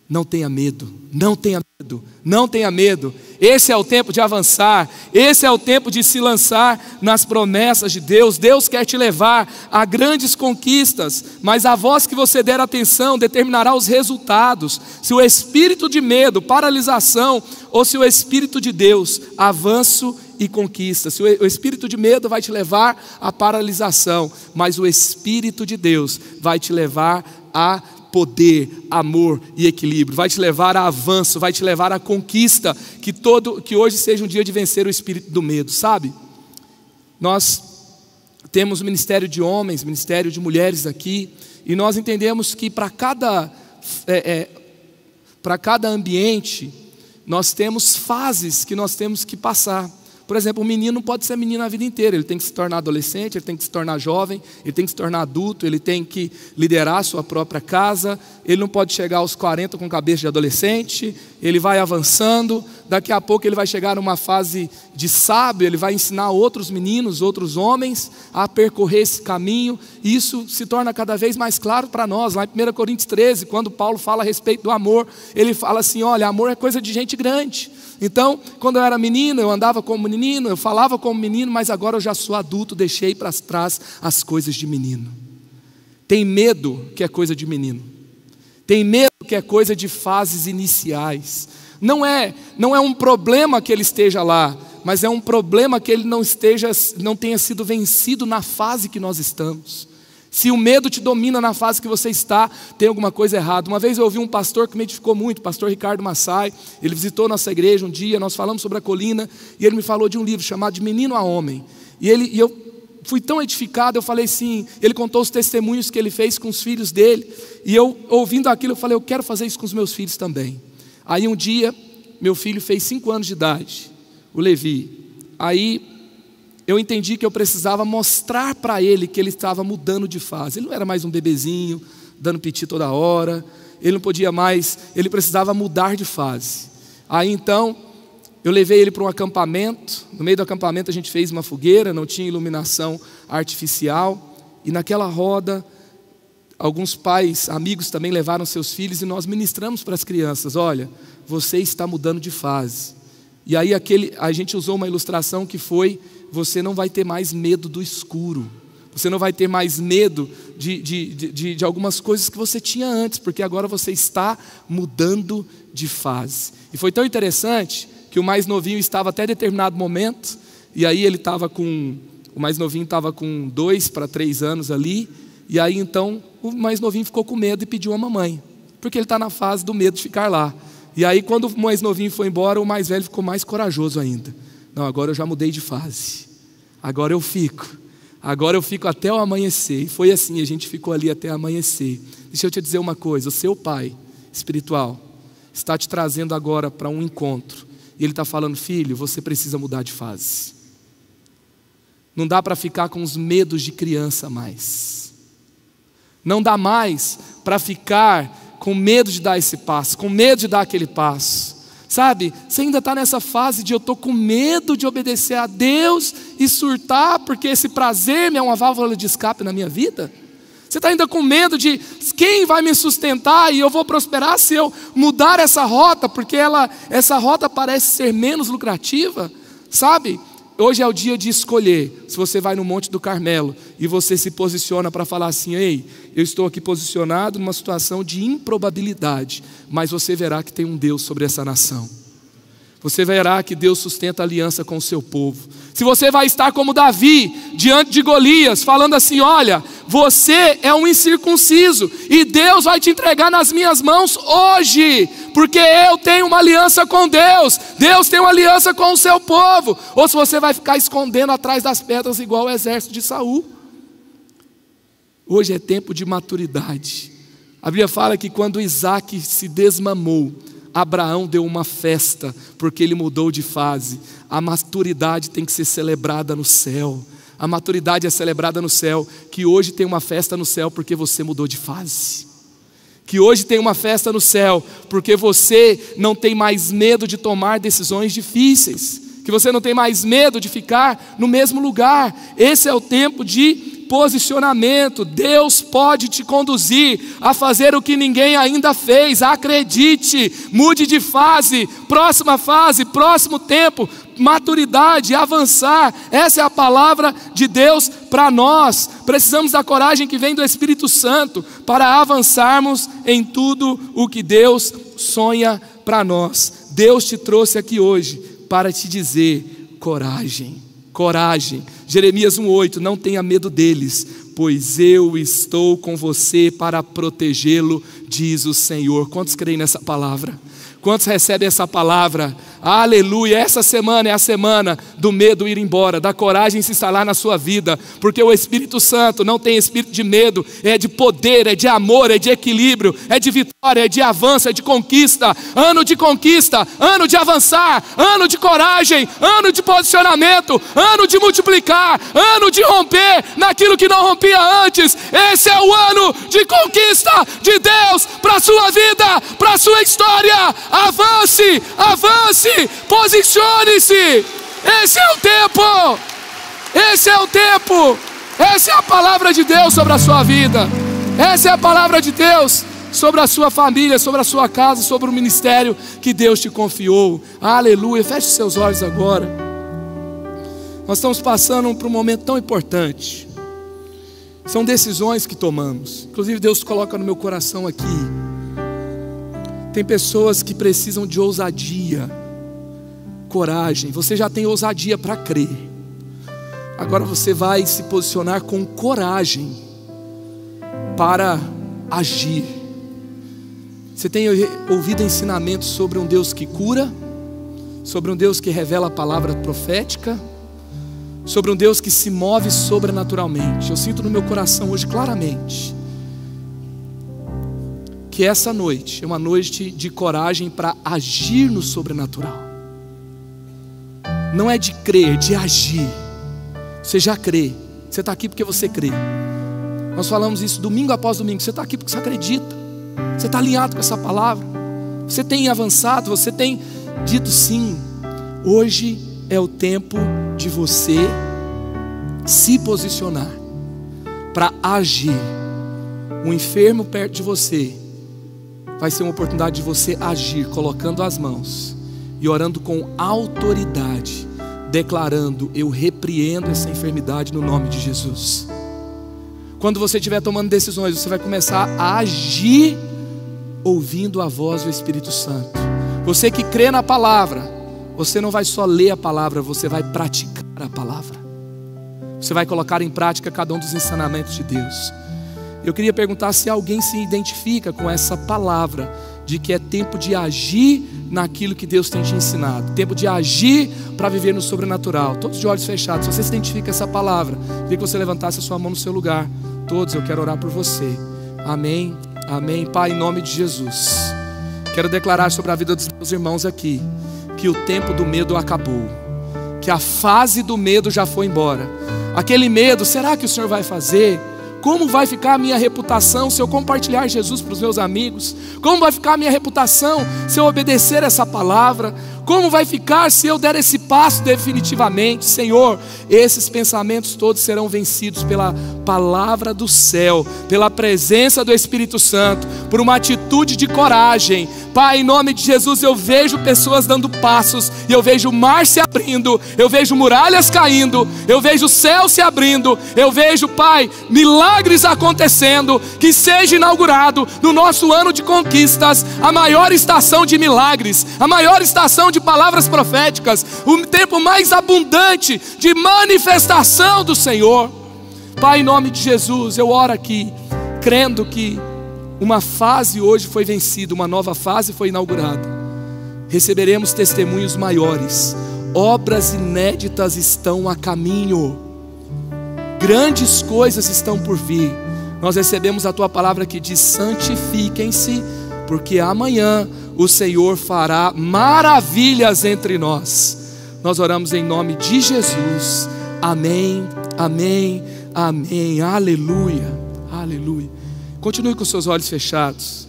Não tenha medo, não tenha medo, não tenha medo. Esse é o tempo de avançar, esse é o tempo de se lançar nas promessas de Deus. Deus quer te levar a grandes conquistas, mas a voz que você der atenção determinará os resultados. Se o espírito de medo, paralisação, ou se o espírito de Deus, avanço e conquista. Se o espírito de medo vai te levar à paralisação, mas o espírito de Deus vai te levar a poder, amor e equilíbrio, vai te levar a avanço, vai te levar à conquista. Que hoje seja um dia de vencer o espírito do medo, sabe? Nós temos ministério de homens, ministério de mulheres aqui, e nós entendemos que para cada ambiente nós temos fases que nós temos que passar. Por exemplo, um menino não pode ser menino a vida inteira, ele tem que se tornar adolescente, ele tem que se tornar jovem, ele tem que se tornar adulto, ele tem que liderar a sua própria casa, ele não pode chegar aos 40 com cabeça de adolescente, ele vai avançando, daqui a pouco ele vai chegar numa fase de sábio, ele vai ensinar outros meninos, outros homens a percorrer esse caminho, e isso se torna cada vez mais claro para nós. Lá em 1 Coríntios 13, quando Paulo fala a respeito do amor, ele fala assim, olha, amor é coisa de gente grande. Então, quando eu era menino, eu andava como menino, eu falava como menino, mas agora eu já sou adulto, deixei para trás as coisas de menino. Tem medo que é coisa de menino. Tem medo que é coisa de fases iniciais. Não é um problema que ele esteja lá, mas é um problema que ele não tenha sido vencido na fase que nós estamos. Se o medo te domina na fase que você está, tem alguma coisa errada. Uma vez eu ouvi um pastor que me edificou muito, o pastor Ricardo Massai. Ele visitou nossa igreja um dia, nós falamos sobre a colina, e ele me falou de um livro chamado De Menino a Homem. E eu fui tão edificado, eu falei assim, ele contou os testemunhos que ele fez com os filhos dele, e eu, ouvindo aquilo, eu falei, eu quero fazer isso com os meus filhos também. Aí um dia, meu filho fez 5 anos de idade, o Levi. Aí eu entendi que eu precisava mostrar para ele que ele estava mudando de fase. Ele não era mais um bebezinho, dando piti toda hora. Ele não podia mais, ele precisava mudar de fase. Aí então, eu levei ele para um acampamento. No meio do acampamento a gente fez uma fogueira, não tinha iluminação artificial. E naquela roda, alguns pais, amigos também levaram seus filhos e nós ministramos para as crianças. Olha, você está mudando de fase. E aí a gente usou uma ilustração que foi: você não vai ter mais medo do escuro. Você não vai ter mais medo de algumas coisas que você tinha antes, porque agora você está mudando de fase. E foi tão interessante que o mais novinho estava até determinado momento, e aí o mais novinho estava com 2 para 3 anos ali, e aí então o mais novinho ficou com medo e pediu a mamãe, porque ele está na fase do medo de ficar lá. E aí quando o mais novinho foi embora, o mais velho ficou mais corajoso ainda. Não, agora eu já mudei de fase. Agora eu fico até o amanhecer. E foi assim, a gente ficou ali até amanhecer. Deixa eu te dizer uma coisa, o seu pai espiritual está te trazendo agora para um encontro. E ele está falando, filho, você precisa mudar de fase. Não dá para ficar com os medos de criança mais. Não dá mais para ficar com medo de dar esse passo, com medo de dar aquele passo. Sabe, você ainda está nessa fase de eu estou com medo de obedecer a Deus e surtar, porque esse prazer é uma válvula de escape na minha vida? Você está ainda com medo de quem vai me sustentar e eu vou prosperar se eu mudar essa rota, porque essa rota parece ser menos lucrativa? Sabe, hoje é o dia de escolher. Se você vai no Monte do Carmelo e você se posiciona para falar assim, ei, eu estou aqui posicionado numa situação de improbabilidade, mas você verá que tem um Deus sobre essa nação. Você verá que Deus sustenta aliança com o seu povo. Se você vai estar como Davi, diante de Golias, falando assim, olha, você é um incircunciso, e Deus vai te entregar nas minhas mãos hoje, porque eu tenho uma aliança com Deus, Deus tem uma aliança com o seu povo. Ou se você vai ficar escondendo atrás das pedras igual o exército de Saul. Hoje é tempo de maturidade. A Bíblia fala que quando Isaac se desmamou, Abraão deu uma festa, porque ele mudou de fase. A maturidade tem que ser celebrada no céu. A maturidade é celebrada no céu. Que hoje tem uma festa no céu porque você mudou de fase. Que hoje tem uma festa no céu porque você não tem mais medo de tomar decisões difíceis. Que você não tem mais medo de ficar no mesmo lugar. Esse é o tempo de posicionamento. Deus pode te conduzir a fazer o que ninguém ainda fez. Acredite, mude de fase, próximo tempo, maturidade, avançar. Essa é a palavra de Deus para nós. Precisamos da coragem que vem do Espírito Santo para avançarmos em tudo o que Deus sonha para nós. Deus te trouxe aqui hoje para te dizer coragem. Coragem. Jeremias 1:8, não tenha medo deles, pois eu estou com você para protegê-lo, diz o Senhor. Quantos creem nessa palavra? Quantos recebem essa palavra? Aleluia, essa semana é a semana do medo ir embora, da coragem se instalar na sua vida, porque o Espírito Santo não tem espírito de medo, é de poder, é de amor, é de equilíbrio, é de vitória, é de avanço, é de conquista, ano de avançar, ano de coragem, ano de posicionamento, ano de multiplicar, ano de romper naquilo que não rompia antes. Esse é o ano de conquista de Deus para a sua vida, para a sua história. Avance, avance, posicione-se. Esse é o tempo. Esse é o tempo. Essa é a palavra de Deus sobre a sua vida. Essa é a palavra de Deus sobre a sua família, sobre a sua casa, sobre o ministério que Deus te confiou. Aleluia. Feche seus olhos agora. Nós estamos passando por um momento tão importante. São decisões que tomamos. Inclusive Deus coloca no meu coração aqui. Tem pessoas que precisam de ousadia, coragem. Você já tem ousadia para crer. Agora você vai se posicionar com coragem para agir. Você tem ouvido ensinamentos sobre um Deus que cura, sobre um Deus que revela a palavra profética, sobre um Deus que se move sobrenaturalmente. Eu sinto no meu coração hoje claramente que essa noite é uma noite de coragem para agir no sobrenatural. Não é de crer, de agir. Você já crê. Você está aqui porque você crê. Nós falamos isso domingo após domingo. Você está aqui porque você acredita. Você está alinhado com essa palavra. Você tem avançado, você tem dito sim. Hoje é o tempo de você se posicionar para agir. Um enfermo perto de você vai ser uma oportunidade de você agir, colocando as mãos e orando com autoridade, declarando: eu repreendo essa enfermidade no nome de Jesus. Quando você estiver tomando decisões, você vai começar a agir ouvindo a voz do Espírito Santo. Você que crê na palavra, você não vai só ler a palavra, você vai praticar a palavra. Você vai colocar em prática cada um dos ensinamentos de Deus. Eu queria perguntar se alguém se identifica com essa palavra de que é tempo de agir naquilo que Deus tem te ensinado, tempo de agir para viver no sobrenatural. Todos de olhos fechados. Se você se identifica com essa palavra, queria que você levantasse a sua mão no seu lugar. Todos, eu quero orar por você. Amém, amém. Pai, em nome de Jesus, quero declarar sobre a vida dos meus irmãos aqui que o tempo do medo acabou, que a fase do medo já foi embora. Aquele medo, será que o Senhor vai fazer? Como vai ficar a minha reputação se eu compartilhar Jesus para os meus amigos? Como vai ficar a minha reputação se eu obedecer essa palavra? Como vai ficar se eu der esse passo definitivamente? Senhor, esses pensamentos todos serão vencidos pela palavra do céu, pela presença do Espírito Santo, por uma atitude de coragem. Pai, em nome de Jesus, eu vejo pessoas dando passos, e eu vejo o mar se abrindo, eu vejo muralhas caindo, eu vejo o céu se abrindo, eu vejo, Pai, milagres acontecendo. Que seja inaugurado no nosso ano de conquistas a maior estação de milagres, a maior estação de palavras proféticas, o tempo mais abundante de manifestação do Senhor. Pai, em nome de Jesus, eu oro aqui, crendo que uma fase hoje foi vencida, uma nova fase foi inaugurada. Receberemos testemunhos maiores, obras inéditas estão a caminho, grandes coisas estão por vir. Nós recebemos a tua palavra que diz: santifiquem-se, porque amanhã o Senhor fará maravilhas entre nós. Nós oramos em nome de Jesus. Amém, amém, amém. Aleluia, aleluia. Continue com seus olhos fechados.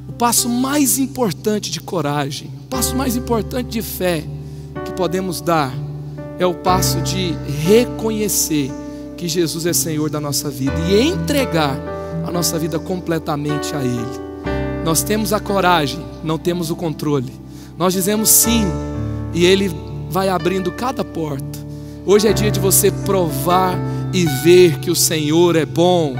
O passo mais importante de coragem, o passo mais importante de fé que podemos dar é o passo de reconhecer que Jesus é Senhor da nossa vida e entregar a nossa vida completamente a Ele. Nós temos a coragem, não temos o controle. Nós dizemos sim e Ele vai abrindo cada porta. Hoje é dia de você provar e ver que o Senhor é bom.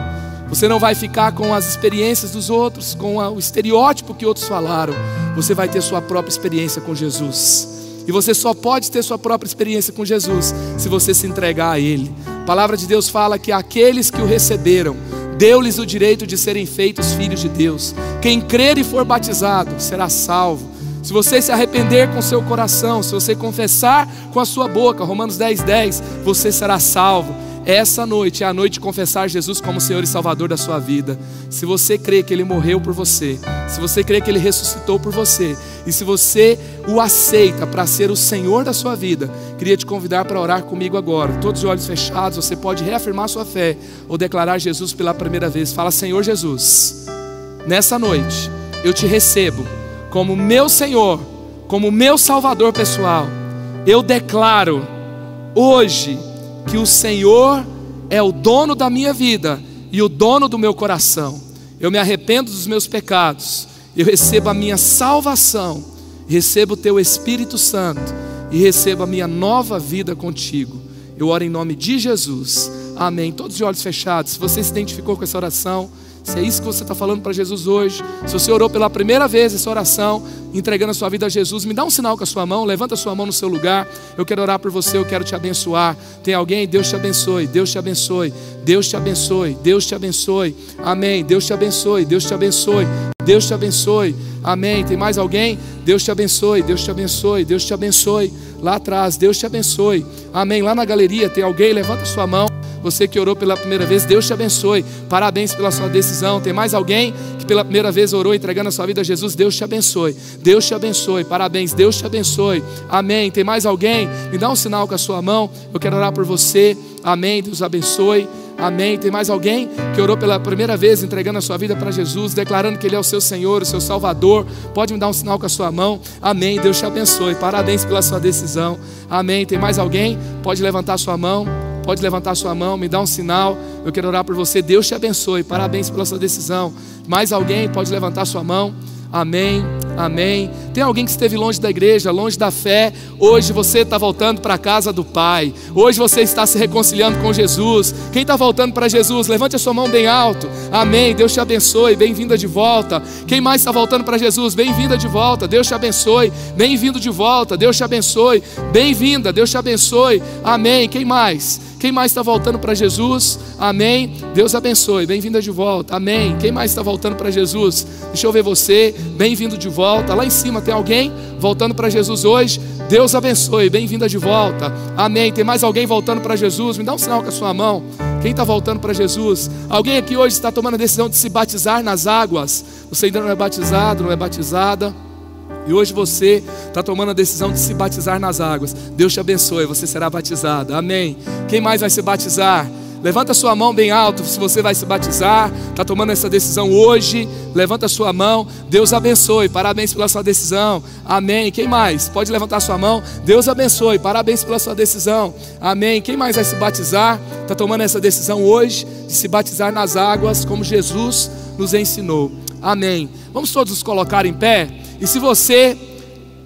Você não vai ficar com as experiências dos outros, com o estereótipo que outros falaram. Você vai ter sua própria experiência com Jesus. E você só pode ter sua própria experiência com Jesus se você se entregar a Ele. A palavra de Deus fala que aqueles que o receberam deu-lhes o direito de serem feitos filhos de Deus. Quem crer e for batizado será salvo. Se você se arrepender com seu coração, se você confessar com a sua boca, Romanos 10:10, você será salvo. Essa noite é a noite de confessar Jesus como Senhor e Salvador da sua vida. Se você crê que Ele morreu por você, se você crê que Ele ressuscitou por você, e se você o aceita para ser o Senhor da sua vida, queria te convidar para orar comigo agora. Todos os olhos fechados, você pode reafirmar sua fé ou declarar Jesus pela primeira vez. Fala: Senhor Jesus, nessa noite eu te recebo como meu Senhor, como meu Salvador pessoal. Eu declaro hoje que o Senhor é o dono da minha vida e o dono do meu coração. Eu me arrependo dos meus pecados, eu recebo a minha salvação, recebo o teu Espírito Santo e recebo a minha nova vida contigo. Eu oro em nome de Jesus, amém. Todos de olhos fechados. Se você se identificou com essa oração, se é isso que você está falando para Jesus hoje, se você orou pela primeira vez essa oração, entregando a sua vida a Jesus, me dá um sinal com a sua mão, levanta a sua mão no seu lugar. Eu quero orar por você, eu quero te abençoar. Tem alguém? Deus te abençoe, Deus te abençoe, Deus te abençoe, Deus te abençoe, amém. Deus te abençoe, Deus te abençoe, Deus te abençoe, amém. Tem mais alguém? Deus te abençoe, Deus te abençoe, Deus te abençoe. Lá atrás, Deus te abençoe, amém. Lá na galeria tem alguém? Levanta a sua mão. Você que orou pela primeira vez, Deus te abençoe. Parabéns pela sua decisão. Tem mais alguém que pela primeira vez orou entregando a sua vida a Jesus? Deus te abençoe. Deus te abençoe. Parabéns. Deus te abençoe. Amém. Tem mais alguém? Me dá um sinal com a sua mão. Eu quero orar por você. Amém. Deus abençoe. Amém. Tem mais alguém que orou pela primeira vez entregando a sua vida para Jesus, declarando que Ele é o seu Senhor, o seu Salvador? Pode me dar um sinal com a sua mão. Amém. Deus te abençoe. Parabéns pela sua decisão. Amém. Tem mais alguém? Pode levantar a sua mão. Pode levantar a sua mão, me dá um sinal. Eu quero orar por você. Deus te abençoe. Parabéns pela sua decisão. Mais alguém? Pode levantar a sua mão. Amém, amém. Tem alguém que esteve longe da igreja, longe da fé? Hoje você está voltando para a casa do Pai. Hoje você está se reconciliando com Jesus. Quem está voltando para Jesus? Levante a sua mão bem alto. Amém, Deus te abençoe. Bem-vinda de volta. Quem mais está voltando para Jesus? Bem-vinda de volta. Deus te abençoe. Bem-vindo de volta. Deus te abençoe. Bem-vinda. Deus te abençoe. Amém. Quem mais? Quem mais está voltando para Jesus? Amém. Deus abençoe. Bem-vinda de volta. Amém. Quem mais está voltando para Jesus? Deixa eu ver você. Bem-vindo de volta. Lá em cima tem alguém voltando para Jesus hoje? Deus abençoe. Bem-vinda de volta. Amém. Tem mais alguém voltando para Jesus? Me dá um sinal com a sua mão. Quem está voltando para Jesus? Alguém aqui hoje está tomando a decisão de se batizar nas águas? Você ainda não é batizado, não é batizada? E hoje você está tomando a decisão de se batizar nas águas. Deus te abençoe, você será batizado. Amém. Quem mais vai se batizar? Levanta a sua mão bem alto se você vai se batizar. Está tomando essa decisão hoje? Levanta a sua mão. Deus abençoe, parabéns pela sua decisão. Amém. Quem mais? Pode levantar a sua mão. Deus abençoe, parabéns pela sua decisão. Amém. Quem mais vai se batizar? Está tomando essa decisão hoje de se batizar nas águas como Jesus nos ensinou. Amém. Vamos todos nos colocar em pé. E se você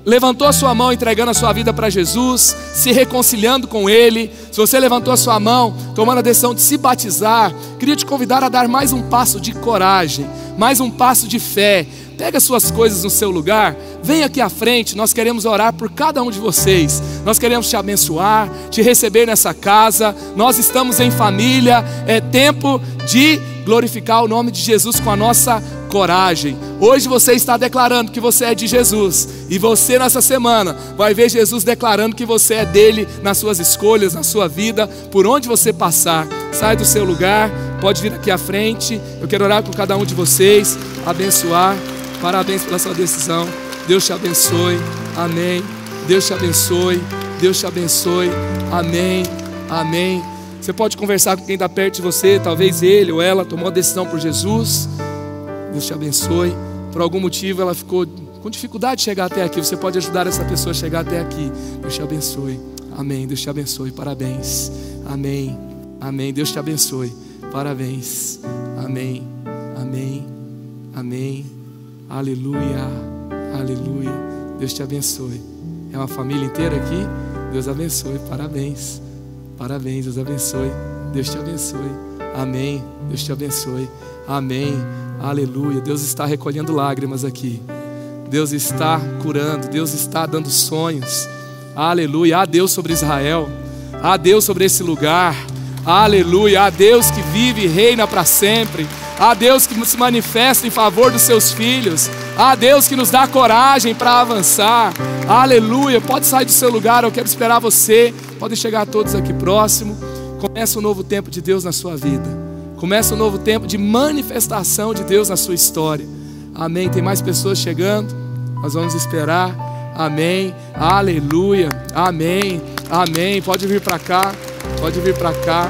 levantou a sua mão entregando a sua vida para Jesus, se reconciliando com Ele, se você levantou a sua mão tomando a decisão de se batizar, queria te convidar a dar mais um passo de coragem, mais um passo de fé. Pega suas coisas no seu lugar, vem aqui à frente, nós queremos orar por cada um de vocês. Nós queremos te abençoar, te receber nessa casa. Nós estamos em família, é tempo de glorificar o nome de Jesus com a nossa coragem. Hoje você está declarando que você é de Jesus, e você nessa semana vai ver Jesus declarando que você é dele nas suas escolhas, na sua vida, por onde você passar. Sai do seu lugar, pode vir aqui à frente. Eu quero orar com cada um de vocês, abençoar. Parabéns pela sua decisão. Deus te abençoe. Amém. Deus te abençoe. Deus te abençoe. Amém. Amém. Você pode conversar com quem está perto de você. Talvez ele ou ela tomou a decisão por Jesus. Deus te abençoe. Por algum motivo ela ficou com dificuldade de chegar até aqui. Você pode ajudar essa pessoa a chegar até aqui. Deus te abençoe. Amém. Deus te abençoe. Parabéns. Amém. Amém. Deus te abençoe. Parabéns. Amém. Amém. Amém. Aleluia. Aleluia. Deus te abençoe. É uma família inteira aqui? Deus abençoe. Parabéns. Parabéns. Deus abençoe. Deus te abençoe. Amém. Deus te abençoe. Amém. Aleluia. Deus está recolhendo lágrimas aqui. Deus está curando. Deus está dando sonhos. Aleluia. Há Deus sobre Israel. Há Deus sobre esse lugar. Aleluia. Há Deus que vive e reina para sempre. Há Deus que se manifesta em favor dos seus filhos. Há Deus que nos dá coragem para avançar. Aleluia. Pode sair do seu lugar, eu quero esperar você. Podem chegar todos aqui próximo. Começa um novo tempo de Deus na sua vida. Começa um novo tempo de manifestação de Deus na sua história. Amém. Tem mais pessoas chegando. Nós vamos esperar. Amém. Aleluia. Amém. Amém. Pode vir para cá. Pode vir para cá.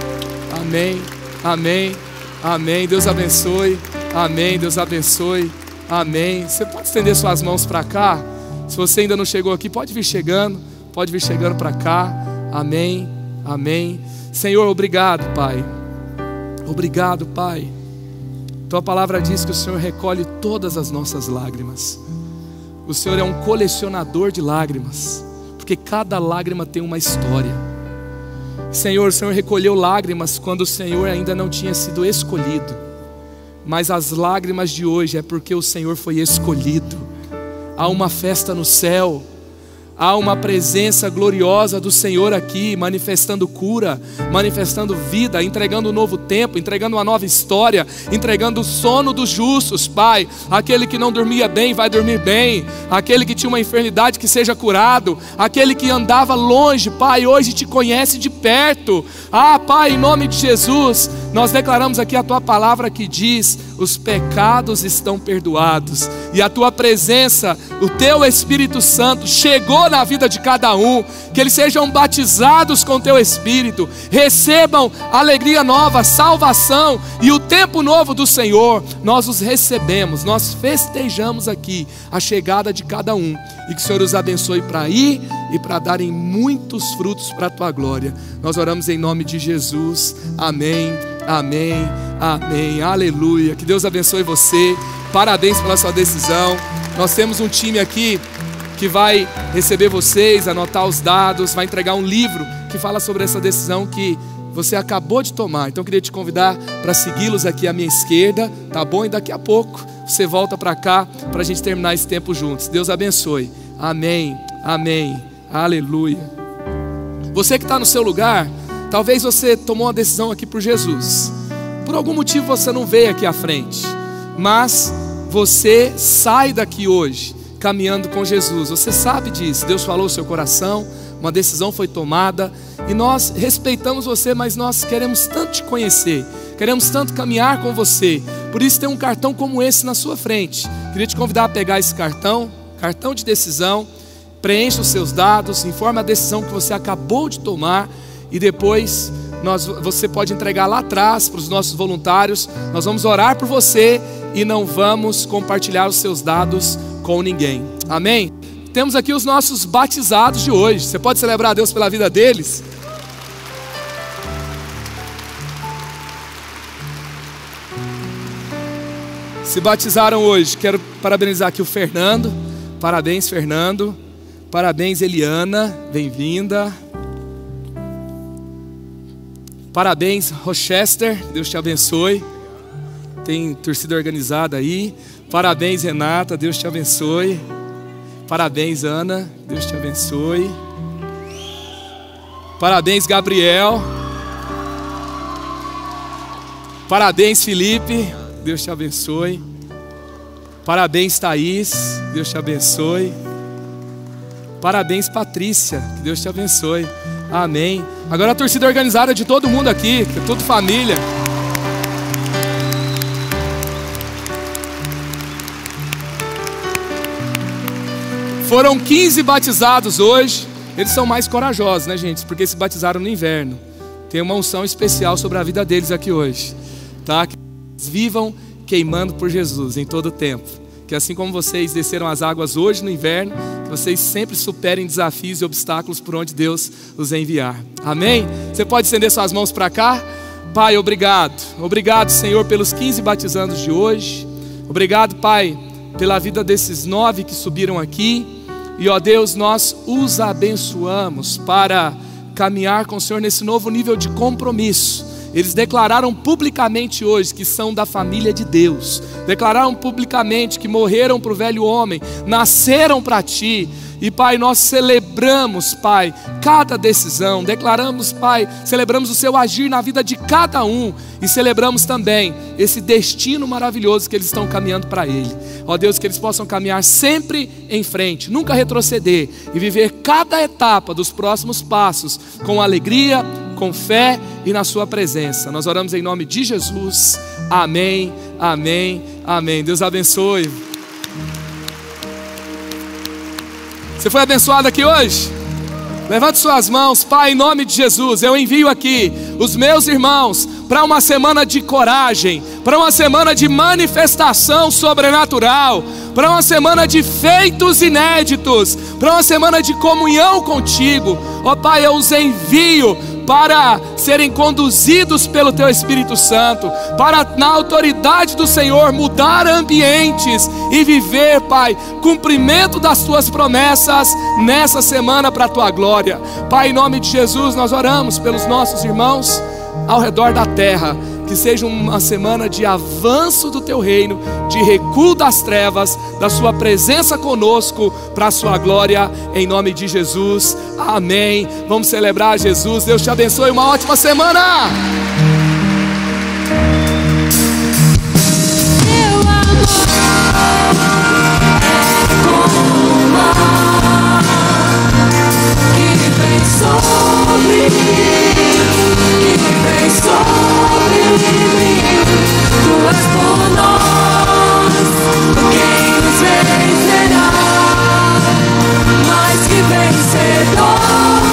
Amém. Amém. Amém. Deus abençoe. Amém. Deus abençoe. Amém. Você pode estender suas mãos para cá? Se você ainda não chegou aqui, pode vir chegando. Pode vir chegando para cá. Amém. Amém. Senhor, obrigado, Pai. Obrigado, Pai. Tua palavra diz que o Senhor recolhe todas as nossas lágrimas. O Senhor é um colecionador de lágrimas, porque cada lágrima tem uma história. Senhor, o Senhor recolheu lágrimas quando o Senhor ainda não tinha sido escolhido. Mas as lágrimas de hoje é porque o Senhor foi escolhido. Há uma festa no céu. Há uma presença gloriosa do Senhor aqui, manifestando cura, manifestando vida, entregando um novo tempo, entregando uma nova história, entregando o sono dos justos, Pai. Aquele que não dormia bem, vai dormir bem. Aquele que tinha uma enfermidade, que seja curado. Aquele que andava longe, Pai, hoje te conhece de perto. Ah, Pai, em nome de Jesus, nós declaramos aqui a Tua palavra que diz: os pecados estão perdoados. E a Tua presença, o Teu Espírito Santo chegou na vida de cada um. Que eles sejam batizados com Teu Espírito, recebam alegria nova, salvação e o tempo novo do Senhor. Nós os recebemos, nós festejamos aqui a chegada de cada um. E que o Senhor os abençoe para ir e para darem muitos frutos para a Tua glória. Nós oramos em nome de Jesus. Amém, amém, amém. Aleluia. Que Deus abençoe você. Parabéns pela sua decisão. Nós temos um time aqui que vai receber vocês, anotar os dados, vai entregar um livro que fala sobre essa decisão que você acabou de tomar. Então eu queria te convidar para segui-los aqui à minha esquerda, tá bom? E daqui a pouco você volta para cá para a gente terminar esse tempo juntos. Deus abençoe. Amém, amém, aleluia. Você que está no seu lugar, talvez você tomou uma decisão aqui por Jesus. Por algum motivo você não veio aqui à frente, mas você sai daqui hoje caminhando com Jesus. Você sabe disso. Deus falou no seu coração, uma decisão foi tomada e nós respeitamos você, mas nós queremos tanto te conhecer, queremos tanto caminhar com você. Por isso tem um cartão como esse na sua frente. Queria te convidar a pegar esse cartão de decisão, preencha os seus dados, informe a decisão que você acabou de tomar e depois você pode entregar lá atrás para os nossos voluntários. Nós vamos orar por você e não vamos compartilhar os seus dados com ninguém. Amém? Temos aqui os nossos batizados de hoje. Você pode celebrar a Deus pela vida deles? Se batizaram hoje. Quero parabenizar aqui o Fernando. Parabéns, Fernando. Parabéns, Eliana. Bem-vinda. Parabéns, Rochester. Deus te abençoe. Tem torcida organizada aí. Parabéns, Renata, Deus te abençoe. Parabéns, Ana, Deus te abençoe. Parabéns, Gabriel. Parabéns, Felipe, Deus te abençoe. Parabéns, Thaís, Deus te abençoe. Parabéns, Patrícia, que Deus te abençoe. Amém. Agora a torcida organizada de todo mundo aqui, que é tudo família. Foram 15 batizados hoje. Eles são mais corajosos, né, gente? Porque se batizaram no inverno. Tem uma unção especial sobre a vida deles aqui hoje, tá? Que eles vivam queimando por Jesus em todo o tempo. Que assim como vocês desceram as águas hoje no inverno, que vocês sempre superem desafios e obstáculos por onde Deus os enviar. Amém? Você pode estender suas mãos para cá? Pai, obrigado. Obrigado, Senhor, pelos 15 batizandos de hoje. Obrigado, Pai, pela vida desses 9 que subiram aqui. E, ó Deus, nós os abençoamos para caminhar com o Senhor nesse novo nível de compromisso. Eles declararam publicamente hoje que são da família de Deus. Declararam publicamente que morreram para o velho homem, nasceram para Ti. E Pai, nós celebramos, Pai, cada decisão, declaramos, Pai, celebramos o seu agir na vida de cada um e celebramos também esse destino maravilhoso que eles estão caminhando para Ele. Ó Deus, que eles possam caminhar sempre em frente, nunca retroceder e viver cada etapa dos próximos passos com alegria, com fé e na sua presença. Nós oramos em nome de Jesus. Amém, amém, amém. Deus abençoe. Você foi abençoado aqui hoje? Levante suas mãos. Pai, em nome de Jesus, eu envio aqui os meus irmãos para uma semana de coragem, para uma semana de manifestação sobrenatural, para uma semana de feitos inéditos, para uma semana de comunhão contigo. Ó Pai, eu os envio para serem conduzidos pelo Teu Espírito Santo, para na autoridade do Senhor mudar ambientes e viver, Pai, cumprimento das Tuas promessas nessa semana para a Tua glória. Pai, em nome de Jesus, nós oramos pelos nossos irmãos ao redor da terra, que seja uma semana de avanço do Teu reino, de recuo das trevas, da Sua presença conosco para a Sua glória, em nome de Jesus, amém. Vamos celebrar Jesus. Deus te abençoe, uma ótima semana. Tu és por nós, quem nos vencerá? Mais que vencedor,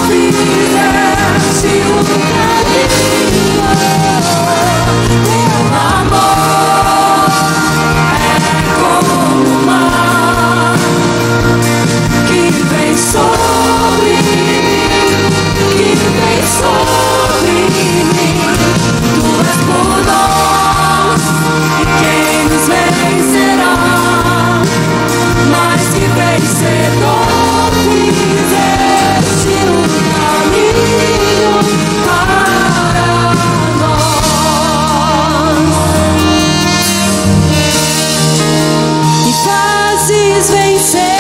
fizeste o caminho. Teu amor é como o mar que vem sobre mim, que vem sobre mim. Tu és por nós, e quem nos vencerá? Mais que vencedor, fizeste um caminho para nós e fazes vencer.